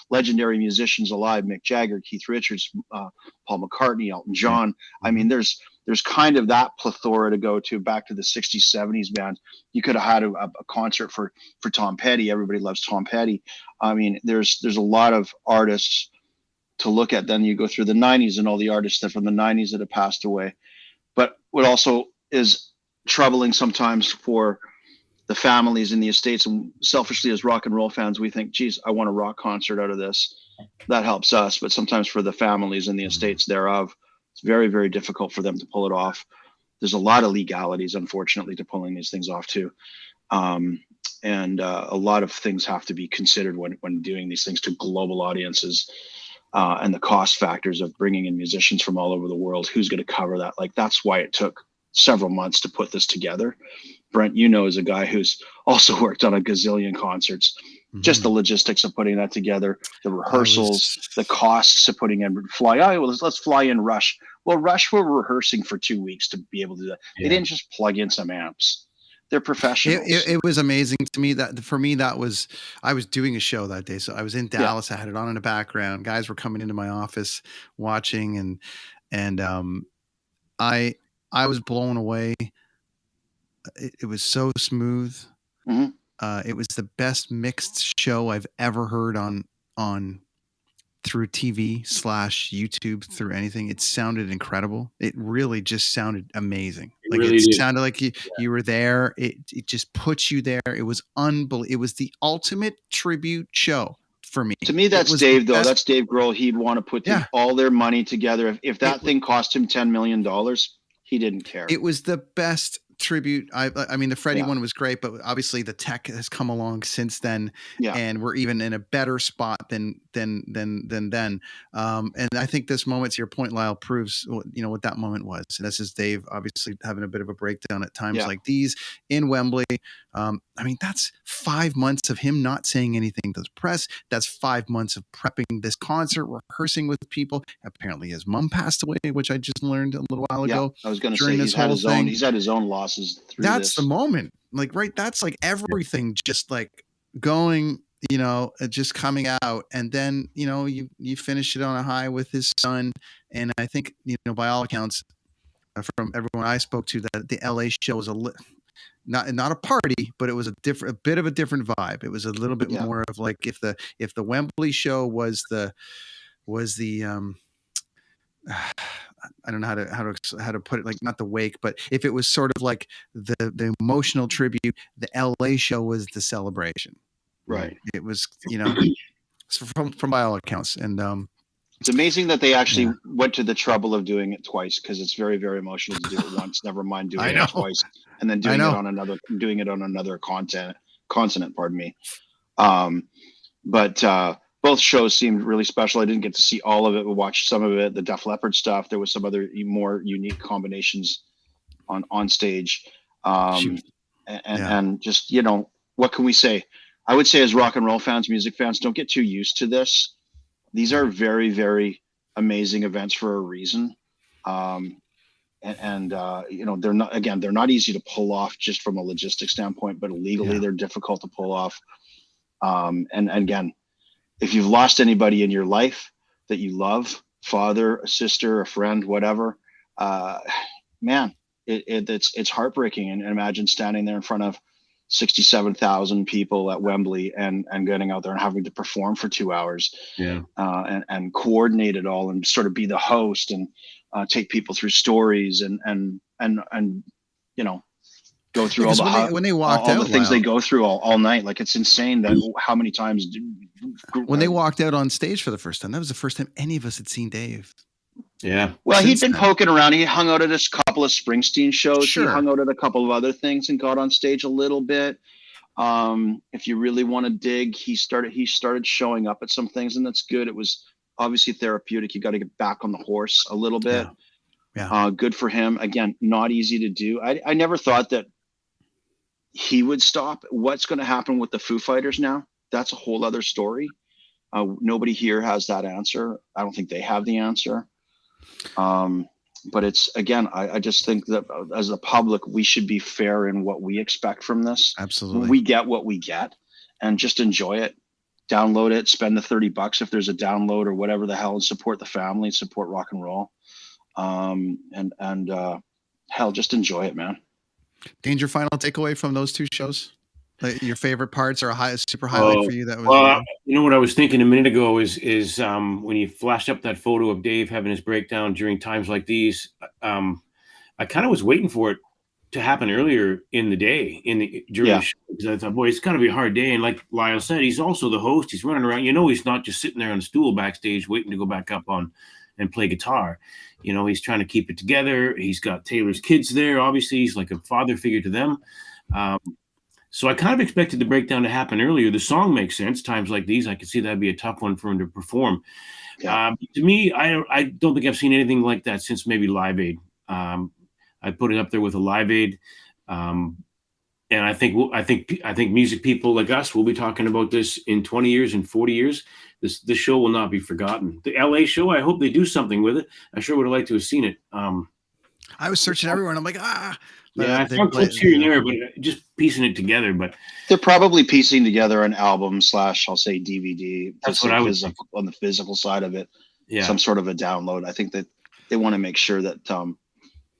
legendary musicians alive: Mick Jagger, Keith Richards, Paul McCartney, Elton John. I mean, there's kind of that plethora to go to back to the 60s, 70s band. You could have had a concert for Tom Petty. Everybody loves Tom Petty. I mean, there's a lot of artists to look at. Then you go through the 90s and all the artists that from the 90s that have passed away. But what also is troubling sometimes for the families in the estates, and selfishly as rock and roll fans, we think, geez, I want a rock concert out of this. That helps us. But sometimes for the families in the estates thereof, it's very, very difficult for them to pull it off. There's a lot of legalities, unfortunately, to pulling these things off too. And a lot of things have to be considered when doing these things to global audiences, and the cost factors of bringing in musicians from all over the world. Who's going to cover that? Like, that's why it took several months to put this together. Brent, is a guy who's also worked on a gazillion concerts. Just the logistics of putting that together, the rehearsals, the costs of putting in let's fly in Rush. Well, Rush were rehearsing for 2 weeks to be able to do that. They didn't just plug in some amps. They're professionals. It was amazing to me I was doing a show that day. So I was in Dallas. I had it on in the background. Guys were coming into my office watching, and I was blown away. It was so smooth. It was the best mixed show I've ever heard on through TV / YouTube, through anything. It sounded incredible. It really just sounded amazing. Like, really it sounded like you were there. It just puts you there. It was unbelievable. It was the ultimate tribute show for me. To me, that's Dave, though. That's Dave Grohl. He'd want to put all their money together. If that thing cost him $10 million, he didn't care. It was the best tribute. I mean, the Freddie one was great, but obviously the tech has come along since then, and we're even in a better spot than then. And I think this moment, to your point, Lyle, proves what that moment was. And this is Dave obviously having a bit of a breakdown at times like these in Wembley. I mean, that's 5 months of him not saying anything to the press. That's 5 months of prepping this concert, rehearsing with people. Apparently his mom passed away, which I just learned a little while ago. I was going to say he's had his own losses through that's this. The moment, like, right. That's like everything just like going, just coming out. And then, you finish it on a high with his son. And I think, by all accounts, from everyone I spoke to, that the LA show was not a party, but it was a bit of a different vibe. It was a little bit more of like, if the Wembley show was the I don't know how to put it, like, not the wake, but if it was sort of like the emotional tribute, the LA show was the celebration. Right. It was, from by all accounts. And it's amazing that they actually went to the trouble of doing it twice, because it's very, very emotional to do it once, never mind doing it twice, and then doing it on another continent, pardon me. But both shows seemed really special. I didn't get to see all of it. We watched some of it, the Def Leppard stuff. There was some other more unique combinations on stage. And just, what can we say? I would say as rock and roll fans, music fans, don't get too used to this. These are very, very amazing events for a reason. They're not easy to pull off just from a logistics standpoint, but legally they're difficult to pull off. And again, if you've lost anybody in your life that you love, father, a sister, a friend, whatever, man, it's heartbreaking. And imagine standing there in front of 67,000 people at Wembley and getting out there and having to perform for 2 hours, and coordinate it all and sort of be the host and take people through stories and go through when they walked out, the things they go through all night. Like, it's insane that how many times when they walked out on stage for the first time, that was the first time any of us had seen Dave. Yeah. Well, he'd been poking around. He hung out at a couple of Springsteen shows. Sure. He hung out at a couple of other things and got on stage a little bit. If you really want to dig, he started showing up at some things, and that's good. It was obviously therapeutic. You got to get back on the horse a little bit. Yeah. Good for him. Again, not easy to do. I never thought that he would stop. What's going to happen with the Foo Fighters now? That's a whole other story. Nobody here has that answer. I don't think they have the answer. But it's, again, I just think that as a public, we should be fair in what we expect from this. Absolutely. We get what we get, and just enjoy it. Download it, spend the $30 if there's a download or whatever the hell, and support the family, support rock and roll. Hell, just enjoy it, man. Danger, final takeaway from those two shows? Like your favorite parts or a super highlight for you? That was you know what I was thinking a minute ago is when you flashed up that photo of Dave having his breakdown during times like these. I kind of was waiting for it to happen earlier in the day during the show, because I thought, boy, it's got to be a hard day. And like Lyle said, he's also the host. He's running around. He's not just sitting there on a stool backstage waiting to go back up on and play guitar. He's trying to keep it together. He's got Taylor's kids there. Obviously, he's like a father figure to them. So I kind of expected the breakdown to happen earlier. The song makes sense. Times like these, I could see that'd be a tough one for him to perform. To me, I don't think I've seen anything like that since maybe Live Aid. I put it up there with a Live Aid. And I think music people like us will be talking about this in 20 years and 40 years. This show will not be forgotten. The LA show, I hope they do something with it. I sure would have liked to have seen it. I was searching everywhere, and I'm like, I found clips here and there, but just piecing it together. But they're probably piecing together an album / I'll say DVD. That's what I was on the physical side of it. Yeah, some sort of a download. I think that they want to make sure that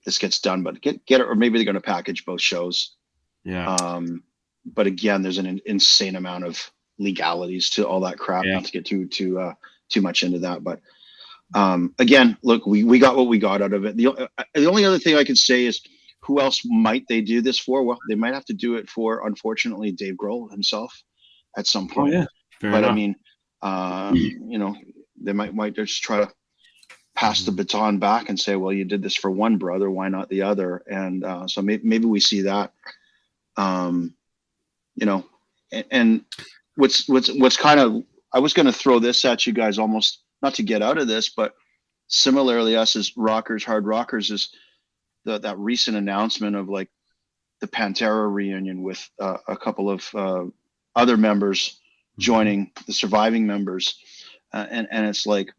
this gets done, but get it, or maybe they're going to package both shows. Yeah. But again, there's an insane amount of legalities to all that crap. Not to get too much into that, but again, look, we got what we got out of it. The only other thing I could say is, who else might they do this for? Well, they might have to do it for, unfortunately, Dave Grohl himself at some point. Oh, yeah. Fair but enough. I mean, they might just try to pass the baton back and say, well, you did this for one brother, why not the other? And so maybe we see that. And what's kind of, I was going to throw this at you guys, almost not to get out of this, but similarly, us as rockers, hard rockers, is that recent announcement of like the Pantera reunion with a couple of other members joining the surviving members, and it's like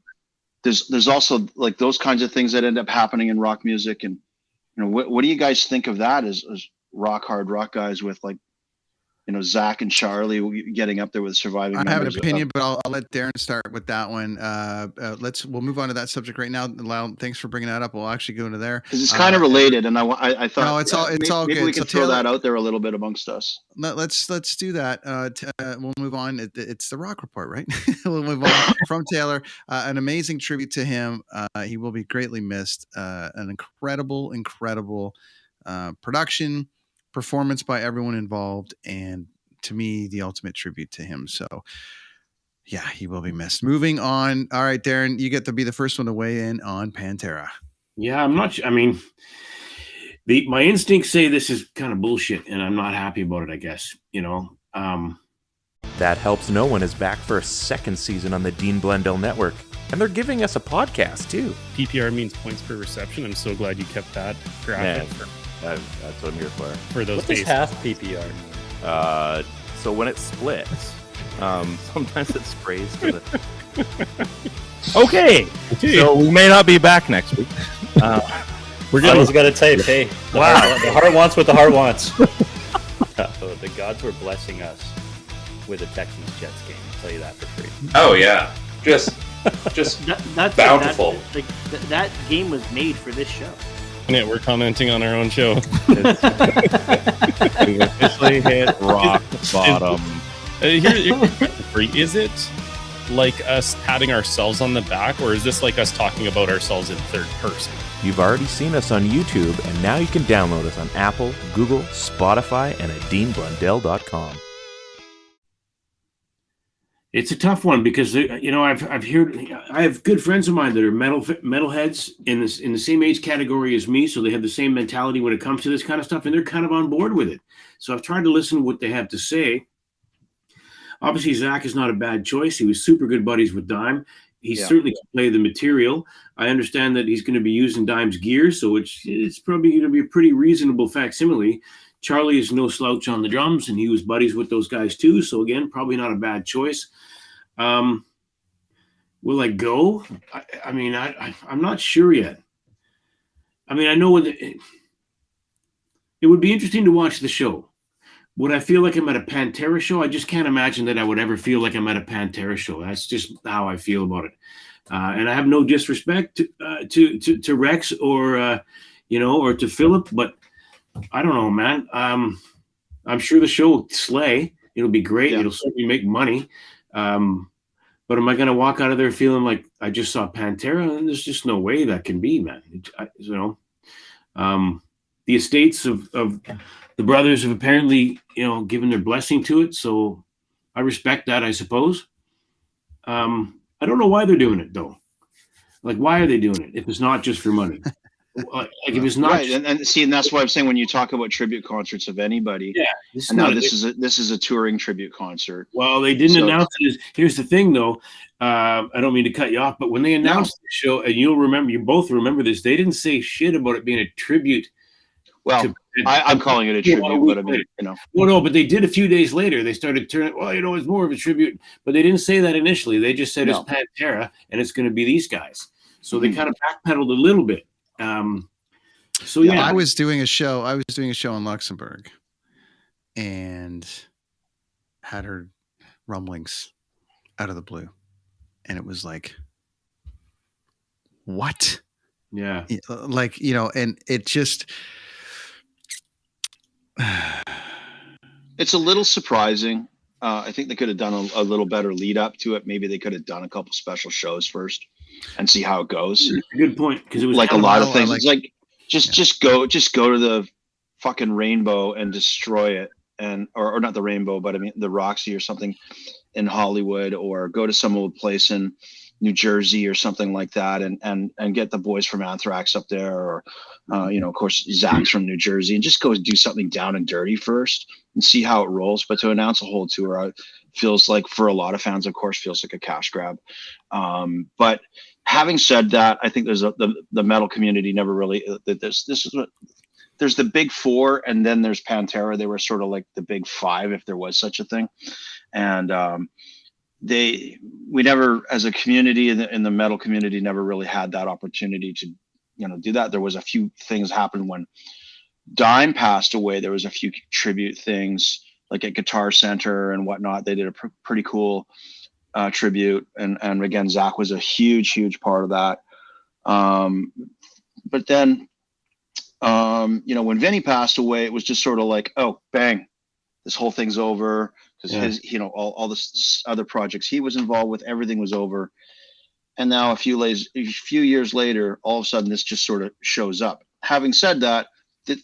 there's also like those kinds of things that end up happening in rock music. And what do you guys think of that as hard rock guys, with like Zakk and Charlie getting up there with surviving members? I have an opinion, but I'll let Darren start with that one. We'll move on to that subject right now. Lyle, thanks for bringing that up. We'll actually go into there because it's kind of related, and I thought no, it's all maybe good. We can throw that out there a little bit amongst us. Let's do that. We'll move on. It's the Rock Report, right? We'll move on from Taylor. An amazing tribute to him. He will be greatly missed. An incredible production, performance by everyone involved, and to me, the ultimate tribute to him. So yeah, he will be missed. Moving on. All right, Darren, you get to be the first one to weigh in on Pantera. Yeah, I'm not sure. I mean, my instincts say this is kind of bullshit, and I'm not happy about it, I guess. That Helps No One is back for a second season on the Dean Blundell Network, and they're giving us a podcast too. PPR means points per reception. I'm so glad you kept that graphic. That's what I'm here for. For those What's half PPR? so when it splits, sometimes it sprays to the... Okay, so we may not be back next week. We're I was gonna type, hey, the heart wants what the heart wants. The gods were blessing us with a Texans Jets game. I'll tell you that for free. Oh yeah, just that's bountiful. That game was made for this show. Yeah, we're commenting on our own show. We officially hit rock bottom. Is it like us patting ourselves on the back, or is this like us talking about ourselves in third person? You've already seen us on YouTube, and now you can download us on Apple, Google, Spotify, and at deanblundell.com. It's a tough one because I've heard I have good friends of mine that are metalheads in the same age category as me, so they have the same mentality when it comes to this kind of stuff, and they're kind of on board with it. So I've tried to listen to what they have to say. Obviously, Zakk is not a bad choice. He was super good buddies with Dime. He certainly can play the material. I understand that he's going to be using Dime's gear, so it's probably going to be a pretty reasonable facsimile. Charlie is no slouch on the drums, and he was buddies with those guys too. So again, probably not a bad choice. Will I go? I'm not sure yet. I mean, I know it would be interesting to watch the show. Would I feel like I'm at a Pantera show? I just can't imagine that I would ever feel like I'm at a Pantera show. That's just how I feel about it. And I have no disrespect to Rex or to Philip, but I don't know, man. I'm sure the show will slay. It'll be great. Yeah. It'll certainly make money. But am I going to walk out of there feeling like I just saw Pantera? And there's just no way that can be, man. The estates of the brothers have apparently, given their blessing to it. So I respect that, I suppose. I don't know why they're doing it, though. Like, why are they doing it if it's not just for money? Like, if it's not right, and that's why I'm saying when you talk about tribute concerts of anybody, this is a touring tribute concert. Well, they didn't announce it. Here's the thing, though. I don't mean to cut you off, but when they announced the show, and you both remember this, they didn't say shit about it being a tribute. Well, I'm calling it a tribute, but I mean, Well, no, but they did a few days later. They started turning. Well, it's more of a tribute, but they didn't say that initially. They just said it's Pantera and it's going to be these guys. So they kind of backpedaled a little bit. I was doing a show in Luxembourg and had heard rumblings out of the blue, and it was like, what? Yeah. Like, and it just, it's a little surprising. I think they could have done a little better lead up to it. Maybe they could have done a couple special shows first and see how it goes. Good point, because it was like a lot of things. It's like just go to the fucking Rainbow and destroy it, and or not the Rainbow, but I mean the Roxy or something in Hollywood, or go to some old place in New Jersey or something like that, and get the boys from Anthrax up there, or of course Zakk's from New Jersey, and just go do something down and dirty first and see how it rolls. But to announce a whole tour feels like, for a lot of fans, of course, feels like a cash grab. But having said that, I think there's the metal community never really there's the big four, and then there's Pantera. They were sort of like the big five, if there was such a thing, and we never, as a community in the metal community, never really had that opportunity to do that. There was a few things happened when Dime passed away. There was a few tribute things like at Guitar Center and whatnot. They did a pretty cool tribute, and again, Zakk was a huge part of that. But then when Vinny passed away, it was just sort of like, oh, bang, this whole thing's over, because his all the other projects he was involved with, everything was over. And now a few years later, all of a sudden this just sort of shows up. Having said that,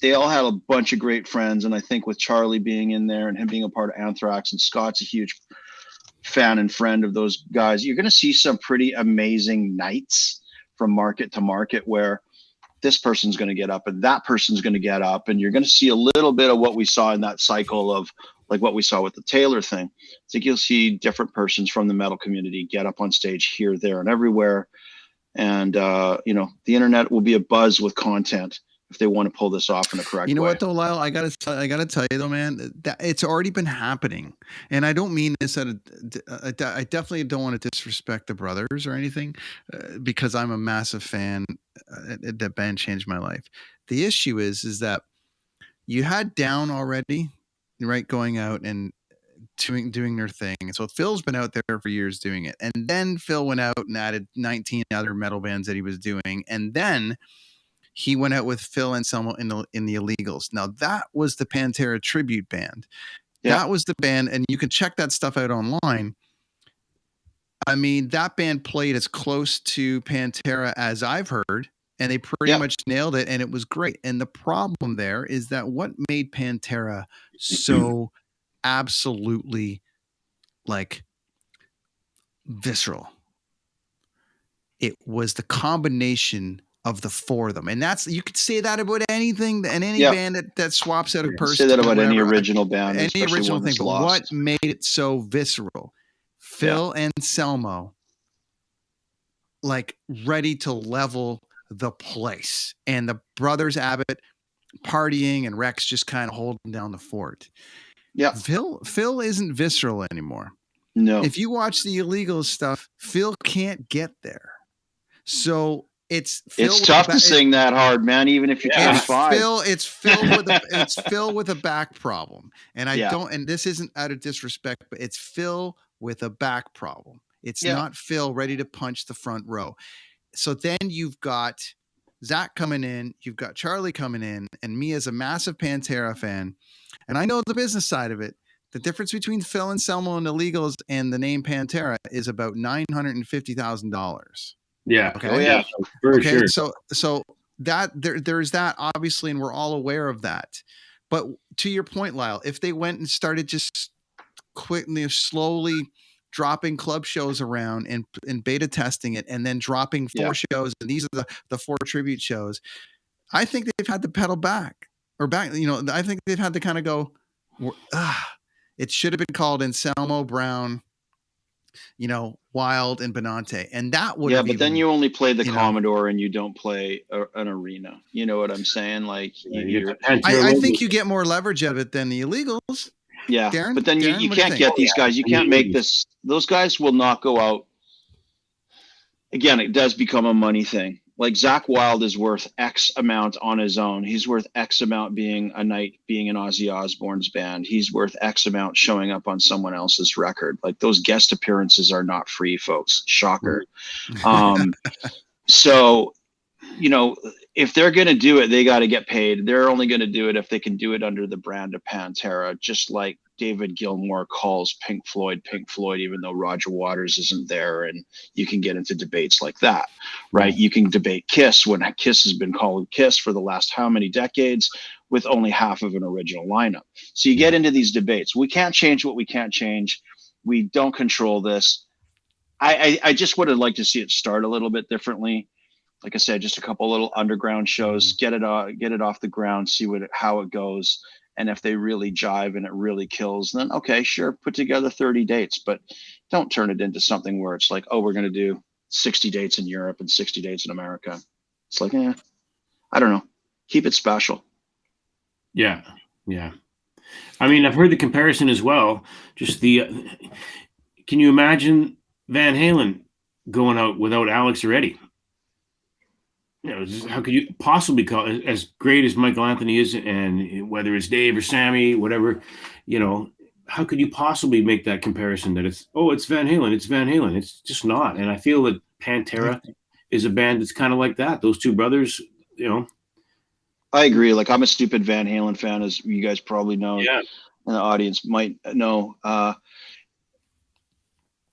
they all had a bunch of great friends, and I think with Charlie being in there and him being a part of Anthrax, and Scott's a huge fan and friend of those guys, you're going to see some pretty amazing nights from market to market where this person's going to get up and that person's going to get up, and you're going to see a little bit of what we saw in that cycle of like what we saw with the Taylor thing. I think you'll see different persons from the metal community get up on stage here, there, and everywhere. And, the internet will be abuzz with content if they want to pull this off in a correct way. You know what though, Lyle? I gotta tell you though, man, that it's already been happening, and I don't mean this I definitely don't want to disrespect the brothers or anything, because I'm a massive fan. That band changed my life. The issue is that you had Down already, right, going out and doing their thing. So Phil's been out there for years doing it, and then Phil went out and added 19 other metal bands that he was doing, and then he went out with Phil Anselmo in the Illegals. Now that was the Pantera tribute band. Yeah. That was the band, and you can check that stuff out online. I mean, that band played as close to Pantera as I've heard, and they pretty much nailed it, and it was great. And the problem there is that what made Pantera so absolutely like visceral, it was the combination of the four of them. And that's, you could say that about anything and any band that swaps out a person. Say that about any original band, any original thing. But what made it so visceral? Phil Anselmo, like ready to level the place, and the brothers Abbott partying, and Rex just kind of holding down the fort. Yeah. Phil isn't visceral anymore. No. If you watch the Illegal stuff, Phil can't get there. So it's tough to sing that hard, man. Even if you're 25, it's Phil with a back problem, and I don't. And this isn't out of disrespect, but it's Phil with a back problem. It's not Phil ready to punch the front row. So then you've got Zakk coming in, you've got Charlie coming in, and me as a massive Pantera fan, and I know the business side of it. The difference between Phil Anselmo and Illegals and the name Pantera is about $950,000. Yeah. Okay. Oh, yeah. For sure. So that there's that, obviously, and we're all aware of that. But to your point, Lyle, if they went and started just quickly, slowly dropping club shows around and beta testing it, and then dropping 4 shows, and these are the 4 tribute shows, I think they've had to pedal back. I think they've had to kind of go, it should have been called Anselmo, Brown, Wylde, and Benante, and that would but then you only play the Commodore and you don't play an arena. You know what I'm saying? Like, I think you get more leverage out of it than the Illegals. Yeah, Darren, but then you can't get these guys. You can't make this. Those guys will not go out. Again, it does become a money thing. Like Zakk Wylde is worth X amount on his own. He's worth X amount being a night, being in Ozzy Osbourne's band. He's worth X amount showing up on someone else's record. Like, those guest appearances are not free, folks. Shocker. So, if they're going to do it, they got to get paid. They're only going to do it if they can do it under the brand of Pantera, just like David Gilmour calls Pink Floyd, even though Roger Waters isn't there. And you can get into debates like that, right? You can debate Kiss when Kiss has been called Kiss for the last how many decades with only half of an original lineup. So you get into these debates. We can't change what we can't change. We don't control this. I just would have liked to see it start a little bit differently. Like I said, just a couple little underground shows, get it off the ground, see how it goes. And if they really jive and it really kills, then okay, sure, put together 30 dates, but don't turn it into something where it's like, oh, we're going to do 60 dates in Europe and 60 dates in America. It's like, I don't know. Keep it special. Yeah. Yeah. I mean, I've heard the comparison as well. Just can you imagine Van Halen going out without Alex or Eddie? How could you possibly call it, as great as Michael Anthony is, and whether it's Dave or Sammy, whatever, how could you possibly make that comparison that it's Van Halen, it's Van Halen? It's just not. And I feel that Pantera is a band that's kind of like that. Those two brothers, I agree. Like, I'm a stupid Van Halen fan, as you guys probably know. Yeah. And the audience might know.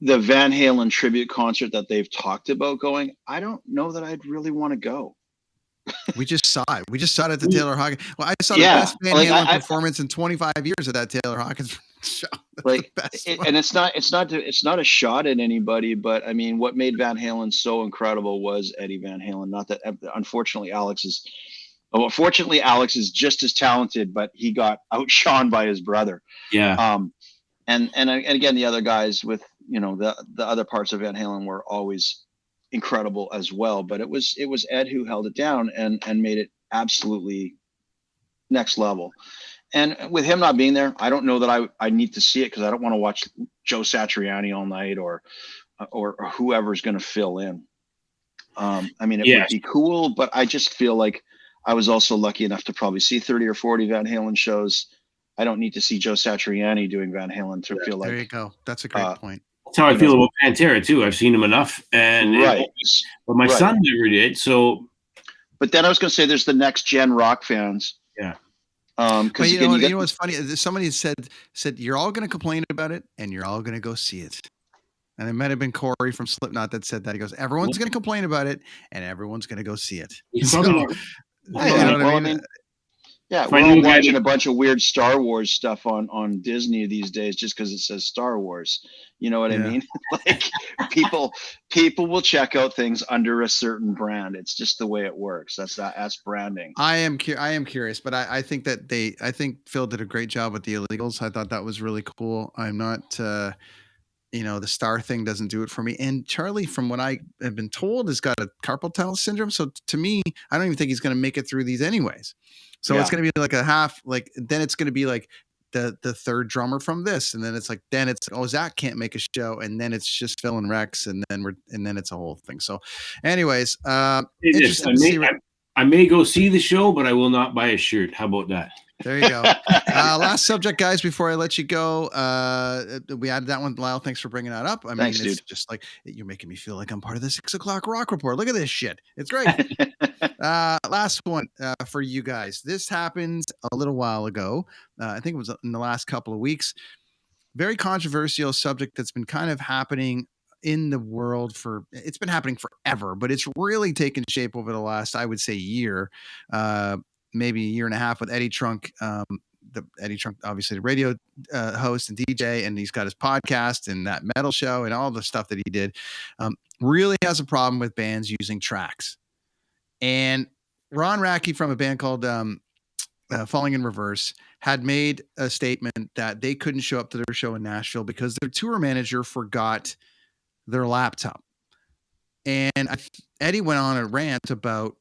The Van Halen tribute concert that they've talked about going, I don't know that I'd really want to go. We just saw it. We just saw it at the Taylor Hawkins. Well, I saw the best Van Halen performance in 25 years at that Taylor Hawkins show. Like, and it's not a shot at anybody, but I mean, what made Van Halen so incredible was Eddie Van Halen. Not that, unfortunately, Alex is just as talented, but he got outshone by his brother. Yeah. And again, the other guys with, the other parts of Van Halen were always incredible as well, but it was Ed who held it down and made it absolutely next level. And with him not being there, I don't know that I need to see it, because I don't want to watch Joe Satriani all night or whoever's going to fill in. I mean, it would be cool, but I just feel like I was also lucky enough to probably see 30 or 40 Van Halen shows. I don't need to see Joe Satriani doing Van Halen to feel like. There you go. That's a great point. That's how I feel about Pantera too. I've seen him enough, and but my son never did. So, but then I was going to say, there's the next gen rock fans. Yeah. Because you know what's funny? Somebody said you're all going to complain about it, and you're all going to go see it. And it might have been Corey from Slipknot that said that. He goes, everyone's going to complain about it, and everyone's going to go see it. So, you know what I mean? Yeah, we're all watching a bunch of weird Star Wars stuff on Disney these days just because it says Star Wars. You know what I mean? Like people will check out things under a certain brand. It's just the way it works. That's branding. I am curious, but I think that I think Phil did a great job with the illegals. I thought that was really cool. I'm not. The star thing doesn't do it for me. And Charlie, from what I have been told, has got a carpal tunnel syndrome. So to me, I don't even think he's going to make it through these anyways. So it's going to be like a half, like, then it's going to be like the third drummer from this. And then it's like, Zakk can't make a show. And then it's just Phil and Rex. And then it's a whole thing. So anyways, interesting to see. I may go see the show, but I will not buy a shirt. How about that? There you go. Last subject, guys, before I let you go. We added that one. Lyle, thanks for bringing that up. Thanks, it's dude. just like, you're making me feel like I'm part of the 6 o'clock rock report. Look at this shit. It's great. Last one for you guys. This happened a little while ago. I think it was in the last couple of weeks. Very controversial subject that's been kind of happening in the world it's been happening forever, but it's really taken shape over the last, I would say, year, maybe a year and a half, with Eddie Trunk. Eddie Trunk, obviously the radio host and DJ, and he's got his podcast and that metal show and all the stuff that he did. Really has a problem with bands using tracks. And Ron Radke from a band called Falling in Reverse had made a statement that they couldn't show up to their show in Nashville because their tour manager forgot their laptop. And Eddie went on a rant about,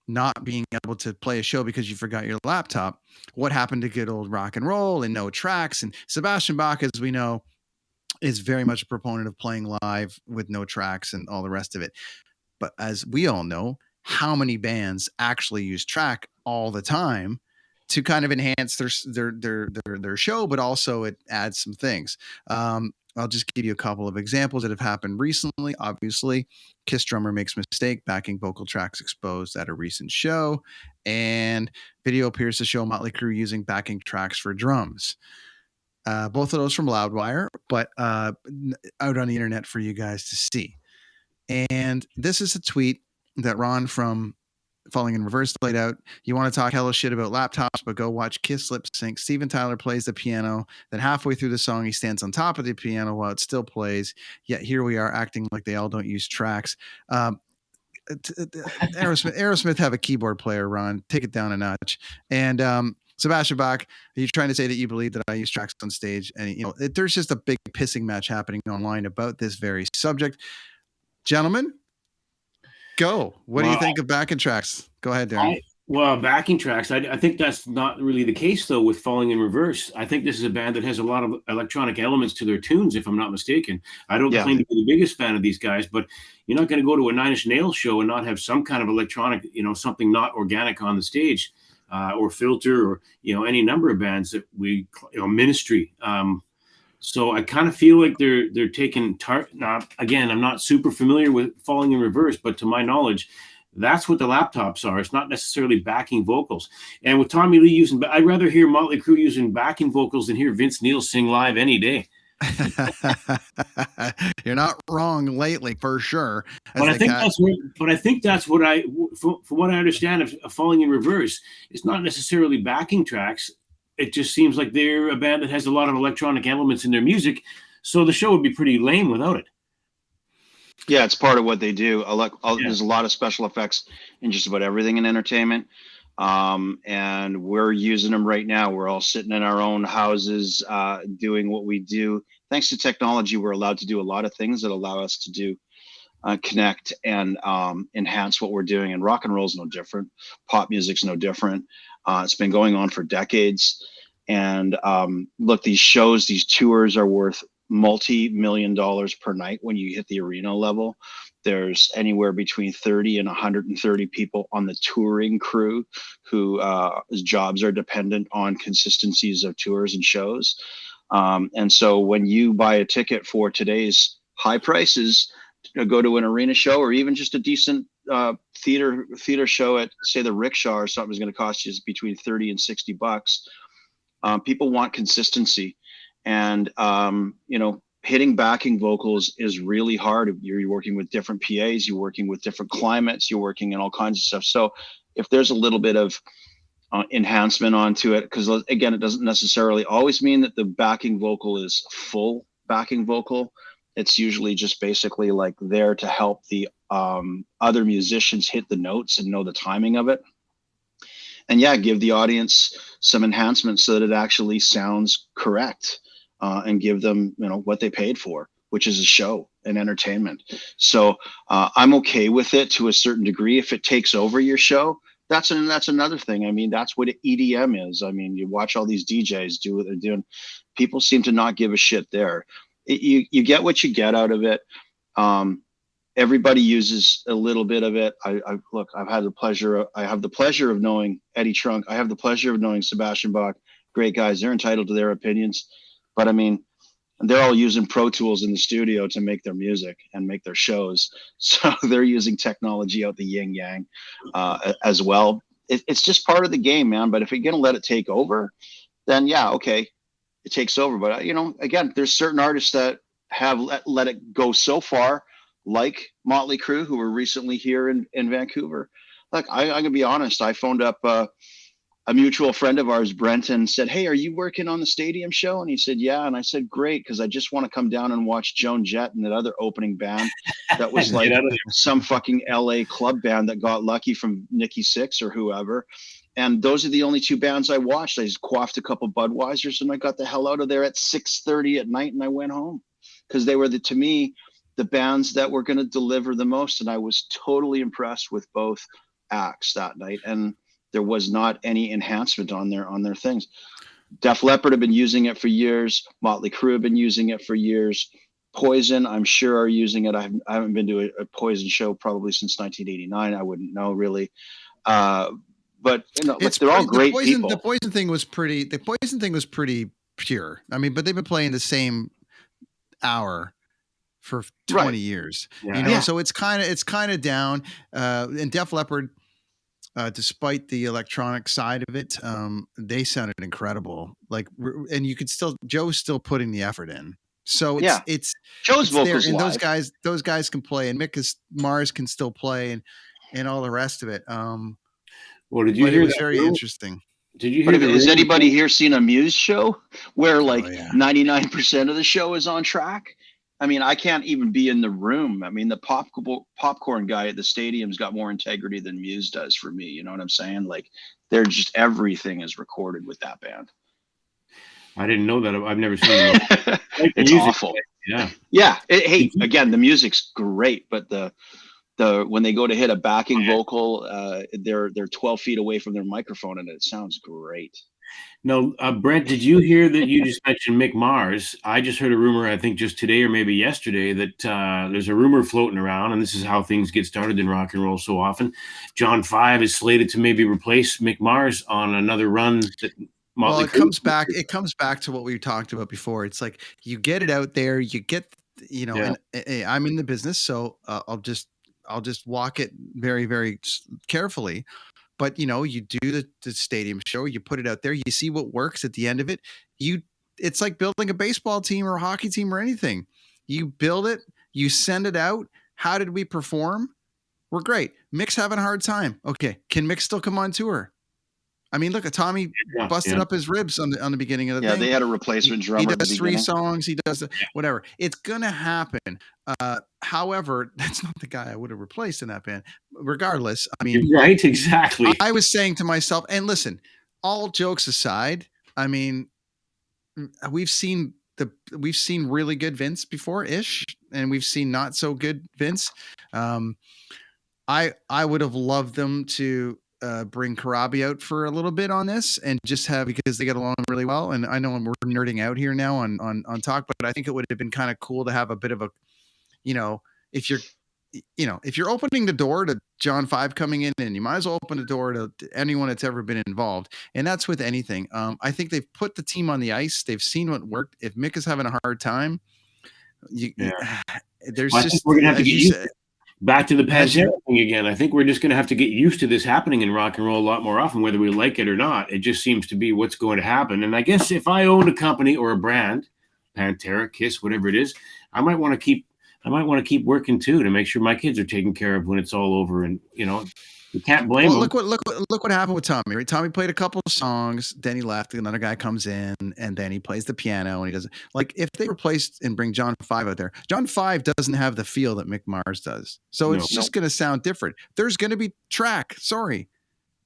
not being able to play a show because you forgot your laptop. What happened to good old rock and roll and no tracks? And Sebastian Bach, as we know, is very much a proponent of playing live with no tracks and all the rest of it. But as we all know, how many bands actually use track all the time to kind of enhance their show, but also it adds some things. I'll just give you a couple of examples that have happened recently. Obviously, Kiss drummer makes mistake, backing vocal tracks exposed at a recent show, and video appears to show Motley Crue using backing tracks for drums. Both of those from Loudwire, but out on the internet for you guys to see. And this is a tweet that Ron from Falling in Reverse laid out. You want to talk hella shit about laptops, but go watch Kiss lip sync. Steven Tyler plays the piano. Then halfway through the song, he stands on top of the piano while it still plays. Yet here we are acting like they all don't use tracks. Aerosmith have a keyboard player, Ron. Take it down a notch. And Sebastian Bach, are you trying to say that you believe that I use tracks on stage? And there's just a big pissing match happening online about this very subject. Gentlemen, go. What do you think of backing tracks? Go ahead, Darren. Backing tracks. I think that's not really the case, though, with Falling in Reverse. I think this is a band that has a lot of electronic elements to their tunes, if I'm not mistaken. I don't claim to be the biggest fan of these guys, but you're not going to go to a Nine Inch Nails show and not have some kind of electronic, something not organic on the stage, or Filter, or, any number of bands that Ministry. So I kind of feel like they're taking now, again, I'm not super familiar with Falling in Reverse, but to my knowledge, that's what the laptops are. It's not necessarily backing vocals. And with Tommy Lee I'd rather hear Motley Crue using backing vocals than hear Vince Neil sing live any day. You're not wrong lately, for sure. But I think that's what from what I understand of Falling in Reverse, it's not necessarily backing tracks. It just seems like they're a band that has a lot of electronic elements in their music, so the show would be pretty lame without it. Yeah, it's part of what they do. There's a lot of special effects in just about everything in entertainment, and we're using them right now. We're all sitting in our own houses doing what we do. Thanks to technology, we're allowed to do a lot of things that allow us to do connect and enhance what we're doing. And rock and roll is no different. Pop music's no different. It's been going on for decades. And look, these shows, these tours are worth multi-million dollars per night when you hit the arena level. There's anywhere between 30 and 130 people on the touring crew whose jobs are dependent on consistencies of tours and shows. And so when you buy a ticket for today's high prices, go to an arena show or even just a decent theater show at, say, the Rickshaw or something is going to cost you between 30 and 60 bucks. People want consistency, and hitting backing vocals is really hard. You're working with different PAs, you're working with different climates, you're working in all kinds of stuff. So if there's a little bit of enhancement onto it, because again, it doesn't necessarily always mean that the backing vocal is full backing vocal. It's usually just basically like there to help the other musicians hit the notes and know the timing of it. And yeah, give the audience some enhancements so that it actually sounds correct, and give them, what they paid for, which is a show and entertainment. So I'm okay with it to a certain degree. If it takes over your show, that's another thing. I mean, that's what EDM is. I mean, you watch all these DJs do what they're doing. People seem to not give a shit there. You get what you get out of it. Everybody uses a little bit of it. I have the pleasure of knowing Eddie Trunk. I have the pleasure of knowing Sebastian Bach. Great guys. They're entitled to their opinions, but I mean, they're all using Pro Tools in the studio to make their music and make their shows. So they're using technology out the yin yang as well. It's just part of the game, man. But if you're going to let it take over, then yeah, okay, it takes over. But again, there's certain artists that have let it go so far, like Motley Crue, who were recently here in Vancouver. Like, I'm going to be honest. I phoned up a mutual friend of ours, Brent, and said, "Hey, are you working on the stadium show?" And he said, "Yeah." And I said, "Great, because I just want to come down and watch Joan Jett and that other opening band that was like some fucking LA club band that got lucky from Nikki Sixx or whoever." And those are the only two bands I watched. I just quaffed a couple Budweisers and I got the hell out of there at 6:30 at night and I went home, because they were, to me, the bands that were going to deliver the most. And I was totally impressed with both acts that night. And there was not any enhancement on their things. Def Leppard have been using it for years. Motley Crue have been using it for years. Poison, I'm sure, are using it. I haven't been to a Poison show probably since 1989. I wouldn't know really. But they're all great people. The Poison thing was pretty pure. I mean, but they've been playing the same hour for 20 years. Yeah. So it's kind of down. And Def Leppard, despite the electronic side of it, they sounded incredible. Like, and you could still, Joe's still putting the effort in. So it's Joe's vocals there, and live. those guys can play, and Mars can still play, and all the rest of it. Well, did you hear? It was very interesting. Did you hear? Has anybody here seen a Muse show where 99% of the show is on track? I mean, I can't even be in the room. I mean, the popcorn guy at the stadium's got more integrity than Muse does for me. You know what I'm saying? Like, they're just, everything is recorded with that band. I didn't know that. I've never seen it. It's awful. Yeah. Yeah. Again, the music's great, but the when they go to hit a backing vocal, they're 12 feet away from their microphone and it sounds great. No, Brent, did you hear that you just mentioned Mick Mars? I just heard a rumor, I think just today or maybe yesterday, that there's a rumor floating around, and this is how things get started in rock and roll so often. John 5 is slated to maybe replace Mick Mars on another run. It comes back to what we talked about before. It's like, you get it out there, you get, and I'm in the business, so I'll just walk it very, very carefully. But, you do the stadium show, you put it out there, you see what works at the end of it. It's like building a baseball team or a hockey team or anything. You build it, you send it out. How did we perform? We're great. Mick's having a hard time. Okay. Can Mick still come on tour? I mean, look, Tommy busted up his ribs on the beginning of the thing. Yeah, they had a replacement drummer. He does 3 songs. He does whatever. It's gonna happen. However, that's not the guy I would have replaced in that band. Regardless, I mean, right? Exactly. I was saying to myself, and listen, all jokes aside, I mean, we've seen we've seen really good Vince before ish, and we've seen not so good Vince. I would have loved them to bring Karabi out for a little bit on this and just have, because they get along really well. And I know we're nerding out here now on talk, but I think it would have been kind of cool to have a bit of a, if you're opening the door to John 5 coming in, and you might as well open the door to anyone that's ever been involved. And that's with anything. I think they've put the team on the ice. They've seen what worked. If Mick is having a hard time, there's I think we're going to have to get used to back to the Pantera you- thing again. I think we're just going to have to get used to this happening in rock and roll a lot more often, whether we like it or not. It just seems to be what's going to happen. And I guess if I owned a company or a brand, Pantera, Kiss, whatever it is, I might want to keep working too, to make sure my kids are taken care of when it's all over. And you can't blame them. Look what happened with Tommy. Right? Tommy played a couple of songs, then he left. Another guy comes in, and then he plays the piano. And he doesn't, like, if they replaced and bring John 5 out there, John 5 doesn't have the feel that Mick Mars does. So it's just going to sound different. There's going to be track. Sorry,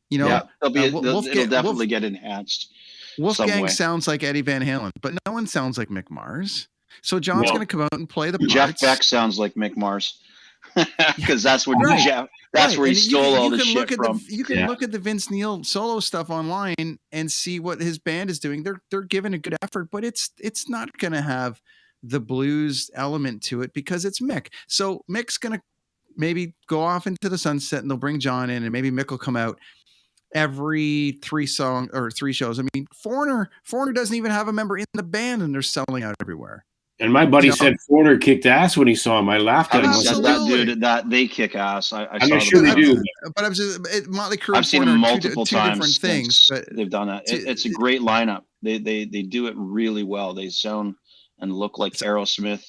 it'll definitely get enhanced. Wolfgang sounds like Eddie Van Halen, but no one sounds like Mick Mars. So John's going to come out and play the parts. Jeff Beck sounds like Mick Mars, because that's where where he stole all the shit from. You can look at the Vince Neil solo stuff online and see what his band is doing. They're giving a good effort, but it's not going to have the blues element to it because it's Mick. So Mick's going to maybe go off into the sunset, and they'll bring John in, and maybe Mick will come out every 3 shows. I mean, Foreigner doesn't even have a member in the band, and they're selling out everywhere. And my buddy said Foreigner kicked ass when he saw him. I laughed at him. That they kick ass. I'm sure they do. But I'm just Motley Crue. I've seen them multiple two times. Different things, but they've done that. It's a great lineup. They do it really well. They sound and look like Aerosmith.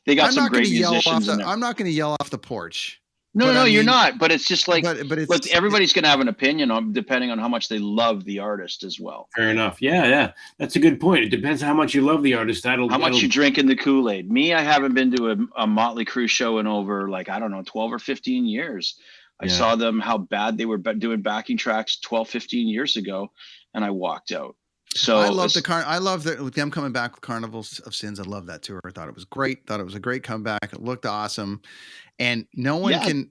They got some great musicians. I'm not going to yell off the porch. No, you're not. But it's just like, but look, everybody's going to have an opinion on depending on how much they love the artist as well. Fair enough. Yeah, that's a good point. It depends how much you love the artist. How much you drink in the Kool-Aid. Me, I haven't been to a Motley Crue show in over 12 or 15 years. I saw them how bad they were doing backing tracks 12, 15 years ago, and I walked out. So I love with them coming back with Carnivals of Sins. I love that tour. I thought it was great. Thought it was a great comeback. It looked awesome. And no one can,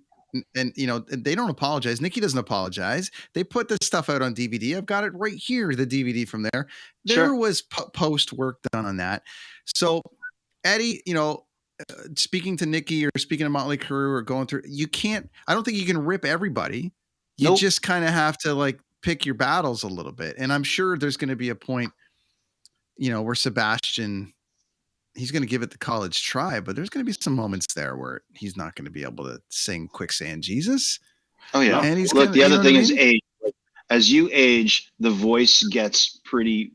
and they don't apologize. Nikki doesn't apologize. They put this stuff out on DVD. I've got it right here, the DVD from there. There was post work done on that. So Eddie, speaking to Nikki or speaking to Motley Crue or going through, I don't think you can rip everybody. You just kind of have to pick your battles a little bit. And I'm sure there's going to be a point, where Sebastian, he's going to give it the college try, but there's going to be some moments there where he's not going to be able to sing Quicksand Jesus. Oh yeah. And the other thing is age. As you age, the voice gets pretty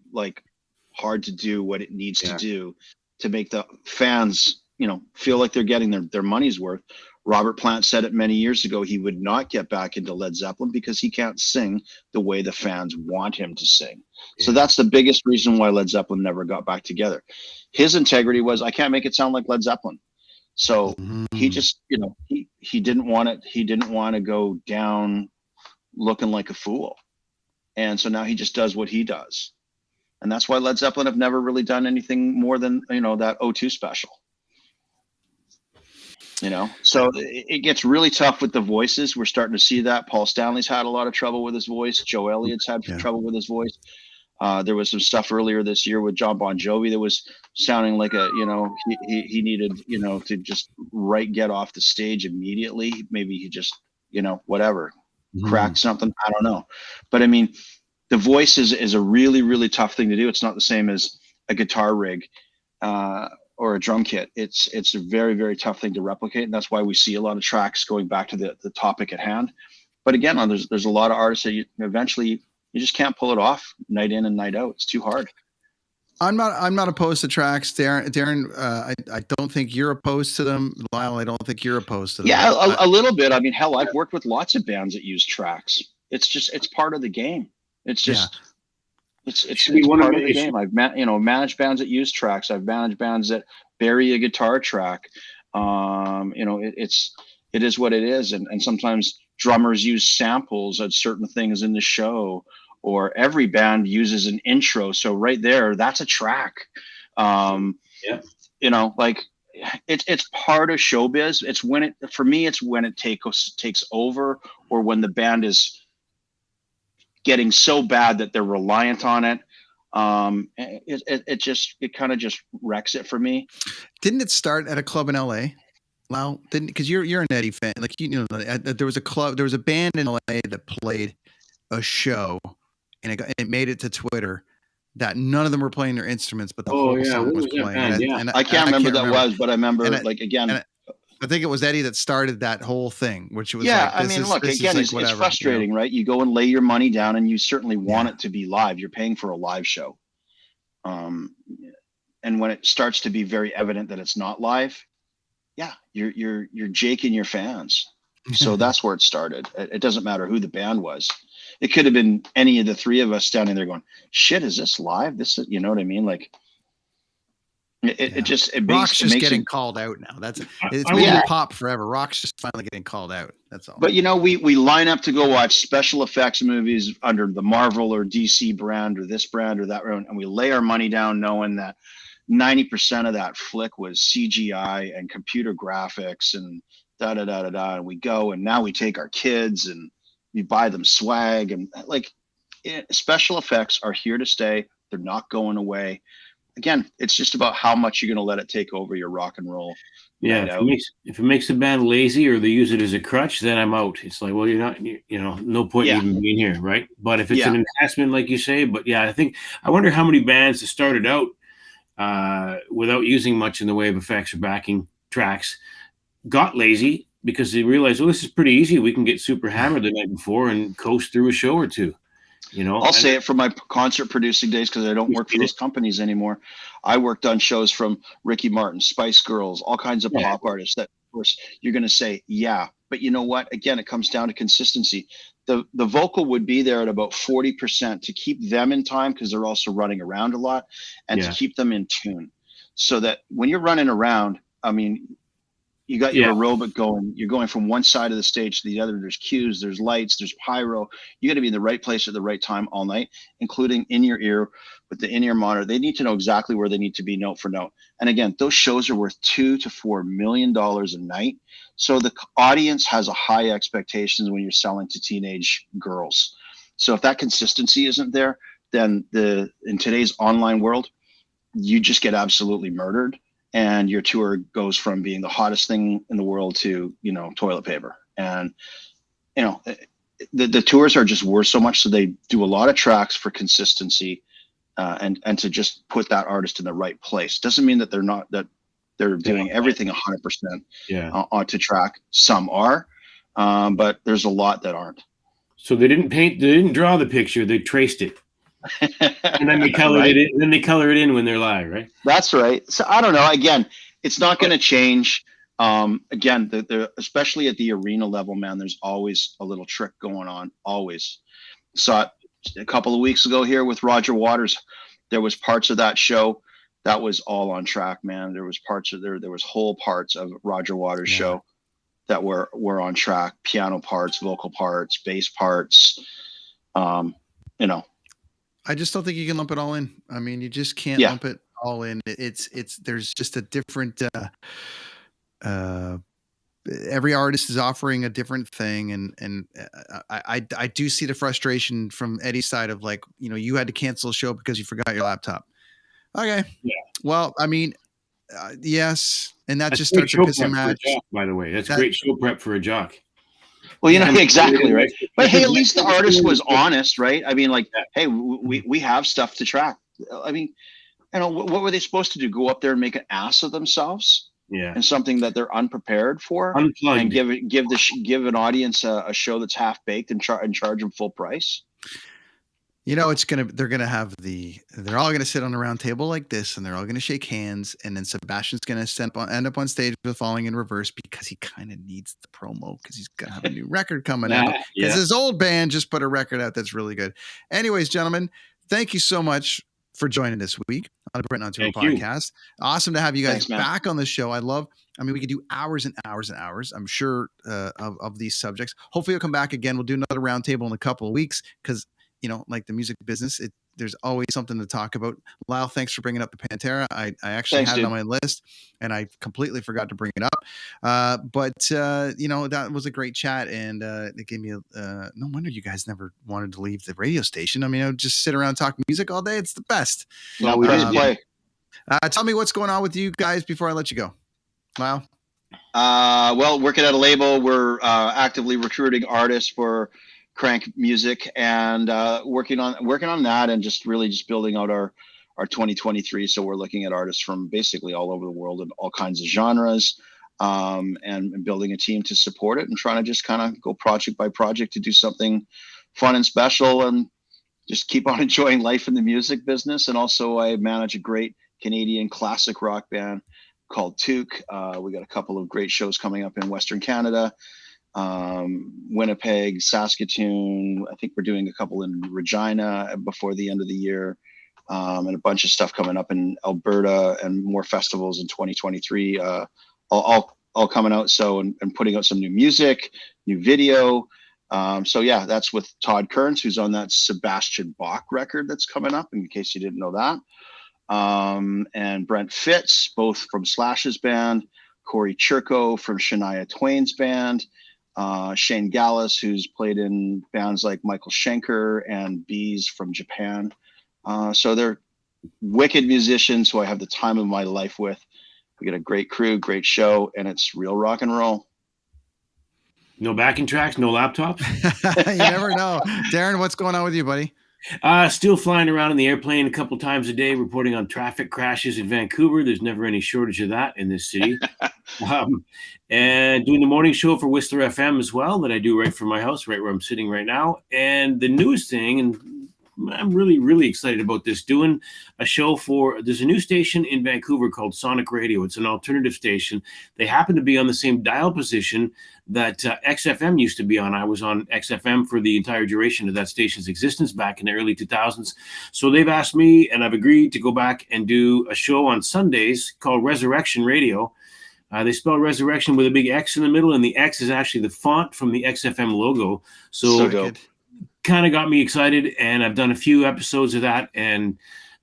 hard to do what it needs to do to make the fans, feel like they're getting their money's worth. Robert Plant said it many years ago. He would not get back into Led Zeppelin because he can't sing the way the fans want him to sing. Yeah. So that's the biggest reason why Led Zeppelin never got back together. His integrity was, I can't make it sound like Led Zeppelin. So he just, he didn't want it. He didn't want to go down looking like a fool. And so now he just does what he does. And that's why Led Zeppelin have never really done anything more than, that O2 special. So it gets really tough with the voices. We're starting to see that. Paul Stanley's had a lot of trouble with his voice. Joe Elliott's had trouble with his voice. There was some stuff earlier this year with John Bon Jovi that was sounding like he needed, to just get off the stage immediately. Maybe he just, whatever, cracked something. I don't know. But I mean, the voice is a really, really tough thing to do. It's not the same as a guitar rig. Or a drum kit. It's a very, very tough thing to replicate. And that's why we see a lot of tracks going back to the topic at hand. But again, there's a lot of artists that eventually you just can't pull it off night in and night out. It's too hard. I'm not opposed to tracks. Darren, I don't think you're opposed to them. Lyle, I don't think you're opposed to them. Yeah, a little bit. I mean, hell, I've worked with lots of bands that use tracks. It's part of the game. It's just, It's part of the game. I've managed bands that use tracks. I've managed bands that bury a guitar track. It is what it is. And sometimes drummers use samples of certain things in the show, or every band uses an intro. So right there, that's a track. Yeah. You know, like it's part of showbiz. It's when it, for me, it's when it takes over, or when the band is getting so bad that they're reliant on it. It kind of just wrecks it for me. Didn't it start at a club in LA? Wow, didn't, because you're an Eddie fan. Like, you know, there was a band in LA that played a show, and it made it to Twitter that none of them were playing their instruments, but the whole song was playing. I can't remember that was, but I remember, like, again, I think it was Eddie that started that whole thing, which was yeah. like, I mean, look, again, it's frustrating, right? You go and lay your money down, and you certainly want it to be live. You're paying for a live show, and when it starts to be very evident that it's not live, yeah, you're jaking your fans. So that's where it started. It doesn't matter who the band was. It could have been any of the three of us standing there going, "Shit, is this live? This is," you know what I mean? Like, Rock's just getting called out now. It's been pop forever. Rock's just finally getting called out. That's all. But you know, we line up to go watch special effects movies under the Marvel or DC brand or this brand or that brand, and we lay our money down knowing that 90% of that flick was CGI and computer graphics and da da da da da. And we go, and now we take our kids and we buy them swag, and like, special effects are here to stay. They're not going away. Again, it's just about how much you're going to let it take over your rock and roll. Yeah, if it makes the band lazy or they use it as a crutch, then I'm out. It's like, well, you're not, you know, no point even being here, right? But if it's an enhancement, like you say, but yeah, I wonder how many bands that started out without using much in the way of effects or backing tracks got lazy because they realized, well, this is pretty easy. We can get super hammered the night before and coast through a show or two. You know, I'll say it from my concert producing days, because I don't work for those companies anymore. I worked on shows from Ricky Martin, Spice Girls, all kinds of pop artists that, of course, you're going to say, yeah. But you know what? Again, it comes down to consistency. The vocal would be there at about 40% to keep them in time, because they're also running around a lot, and to keep them in tune. So that when you're running around, I mean, you got your aerobic going. You're going from one side of the stage to the other. There's cues, there's lights, there's pyro. You got to be in the right place at the right time all night, including in your ear with the in-ear monitor. They need to know exactly where they need to be note for note. And again, those shows are worth $2 to $4 million a night. So the audience has a high expectations when you're selling to teenage girls. So if that consistency isn't there, then in today's online world, you just get absolutely murdered. And your tour goes from being the hottest thing in the world to, you know, toilet paper. And, you know, the tours are just worth so much. So they do a lot of tracks for consistency and to just put that artist in the right place. Doesn't mean that they're doing everything 100% onto track. Some are, but there's a lot that aren't. So they didn't draw the picture. They traced it. And then they color it in. Then they color it in when they're live, right? That's right. So I don't know. Again, it's not going to change. Again, especially at the arena level, man, there's always a little trick going on. Always. Saw it a couple of weeks ago here with Roger Waters. There was parts of that show that was all on track, man. There was parts of there was whole parts of Roger Waters' show that were on track. Piano parts, vocal parts, bass parts. You know. I just don't think you can lump it all in. I mean, you just can't lump it all in. There's just a different, every artist is offering a different thing. And I do see the frustration from Eddie's side of, like, you know, you had to cancel a show because you forgot your laptop. Okay. Yeah. Well, I mean, yes. And that's just starts a pissing match. By the way, that's great show prep for a jock. Well, you know, exactly, right? But hey, at least the artist was honest, right? I mean, like, hey, we have stuff to track. I mean, you know, what were they supposed to do? Go up there and make an ass of themselves? Yeah. And something that they're unprepared for? Unplugged. And give an audience a show that's half baked and charge them full price? You know, they're all going to sit on a round table like this, and they're all going to shake hands. And then Sebastian's going to end up on stage with Falling in Reverse, because he kind of needs the promo, because he's going to have a new record coming out. Because his old band just put a record out that's really good. Anyways, gentlemen, thank you so much for joining this week on the Brent on Tour podcast. Awesome to have you guys back on the show. I mean, we could do hours and hours and hours, I'm sure, of these subjects. Hopefully you'll come back again. We'll do another roundtable in a couple of weeks, because, you know, like the music business, there's always something to talk about. Lyle, thanks for bringing up the Pantera. I actually had it on my list, and I completely forgot to bring it up. But that was a great chat, and it gave me no wonder you guys never wanted to leave the radio station. I mean, I would just sit around talk music all day. It's the best. No, we did play. Tell me what's going on with you guys before I let you go. Lyle? Well, working at a label, we're actively recruiting artists for Crank Music, and working on that, and just building out our 2023. So we're looking at artists from basically all over the world and all kinds of genres, and building a team to support it, and trying to just kind of go project by project to do something fun and special, and just keep on enjoying life in the music business. And also, I manage a great Canadian classic rock band called Took. We got a couple of great shows coming up in Western Canada, Winnipeg, Saskatoon. I think we're doing a couple in Regina before the end of the year, and a bunch of stuff coming up in Alberta, and more festivals in 2023, all coming out. So, and putting out some new music, new video. So yeah, that's with Todd Kearns, who's on that Sebastian Bach record that's coming up, in case you didn't know that. And Brent Fitz, both from Slash's band, Corey Churko from Shania Twain's band, Shane Gallus, who's played in bands like Michael Schenker and Bees from Japan. So they're wicked musicians who I have the time of my life with. We get a great crew, great show, and it's real rock and roll. No backing tracks, no laptops. You never know. Darren, what's going on with you, buddy? Still flying around in the airplane a couple times a day, reporting on traffic crashes in Vancouver. There's never any shortage of that in this city. And doing the morning show for Whistler FM as well, that I do right from my house, right where I'm sitting right now. And the newest thing, and I'm really, really excited about this, doing a show there's a new station in Vancouver called Sonic Radio. It's an alternative station. They happen to be on the same dial position that XFM used to be on. I was on XFM for the entire duration of that station's existence back in the early 2000s. So they've asked me, and I've agreed to go back and do a show on Sundays called Resurrection Radio. They spell Resurrection with a big X in the middle, and the X is actually the font from the XFM logo. So kind of got me excited, and I've done a few episodes of that, and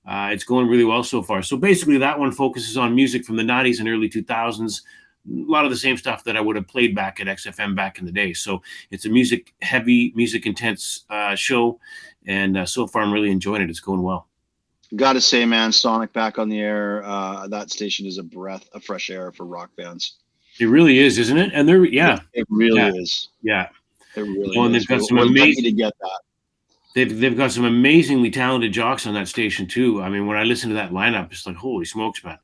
it's going really well so far. So basically that one focuses on music from the 90s and early 2000s, a lot of the same stuff that I would have played back at XFM back in the day. So it's a music heavy, music intense show, and so far I'm really enjoying it. It's going well. Gotta say, man, Sonic back on the air. That station is a breath of fresh air for rock bands. It really is, isn't it? And it really is. Yeah. It really and is. They've got some amazing to get that. They've got some amazingly talented jocks on that station too. I mean, when I listen to that lineup, it's like, holy smokes, man.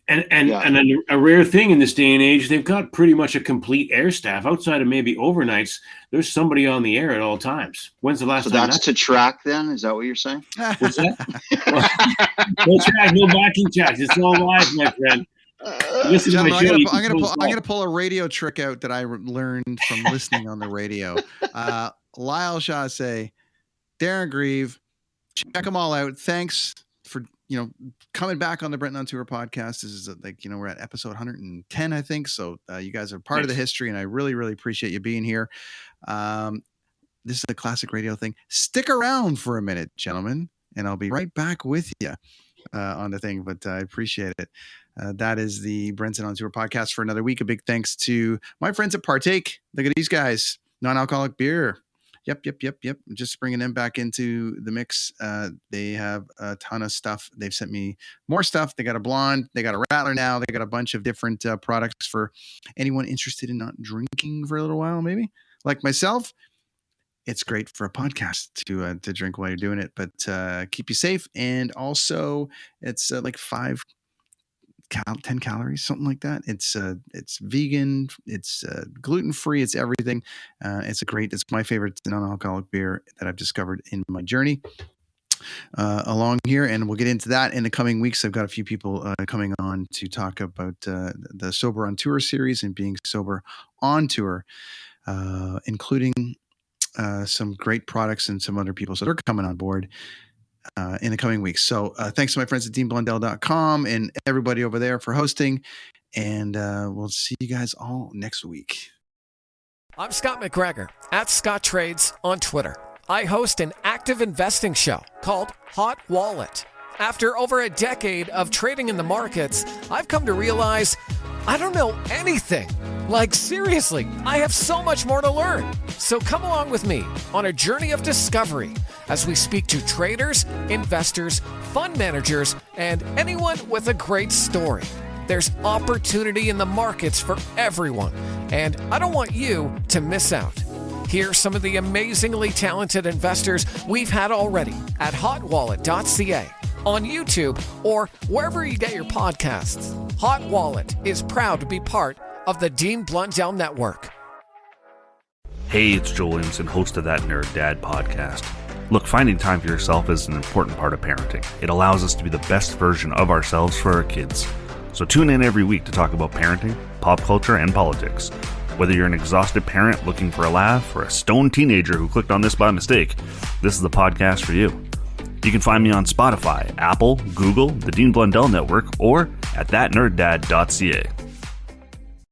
And a rare thing in this day and age, they've got pretty much a complete air staff. Outside of maybe overnights, there's somebody on the air at all times. When's the last time? So that's to track then? Is that what you're saying? What's that? No track, no backing tracks. It's all live, my friend. Gentlemen, I'm gonna pull a radio trick out that I learned from listening on the radio. Lyle Chasse, Darren Grieve, check them all out. Thanks for coming back on the Brent on Tour podcast. This is we're at episode 110, I think. So you guys are part of the history, and I really, really appreciate you being here. This is a classic radio thing. Stick around for a minute, gentlemen, and I'll be right back with you on the thing. But I appreciate it. That is the Brent on Tour podcast for another week. A big thanks to my friends at Partake. Look at these guys, non-alcoholic beer. Yep. Just bringing them back into the mix. They have a ton of stuff. They've sent me more stuff. They got a blonde. They got a rattler now. They got a bunch of different products for anyone interested in not drinking for a little while, maybe like myself. It's great for a podcast to drink while you're doing it, but keep you safe. And also, it's like 10 calories, something like that. It's vegan, it's gluten-free, it's everything. It's my favorite non-alcoholic beer that I've discovered in my journey along here. And we'll get into that in the coming weeks. I've got a few people coming on to talk about the Sober on Tour series and being sober on tour, including some great products and some other people. So they're coming on board in the coming weeks. So thanks to my friends at deanblundell.com and everybody over there for hosting. And we'll see you guys all next week. I'm Scott McGregor at Scott Trades on Twitter. I host an active investing show called Hot Wallet. After over a decade of trading in the markets, I've come to realize I don't know anything. Like, seriously, I have so much more to learn. So come along with me on a journey of discovery as we speak to traders, investors, fund managers, and anyone with a great story. There's opportunity in the markets for everyone, and I don't want you to miss out. Hear some of the amazingly talented investors we've had already at hotwallet.ca, on YouTube, or wherever you get your podcasts. Hot Wallet is proud to be part of the Dean Blundell Network. Hey, it's Joel Williamson, host of That Nerd Dad podcast. Look, finding time for yourself is an important part of parenting. It allows us to be the best version of ourselves for our kids. So tune in every week to talk about parenting, pop culture, and politics. Whether you're an exhausted parent looking for a laugh or a stoned teenager who clicked on this by mistake, this is the podcast for you. You can find me on Spotify, Apple, Google, the Dean Blundell Network, or at thatnerddad.ca.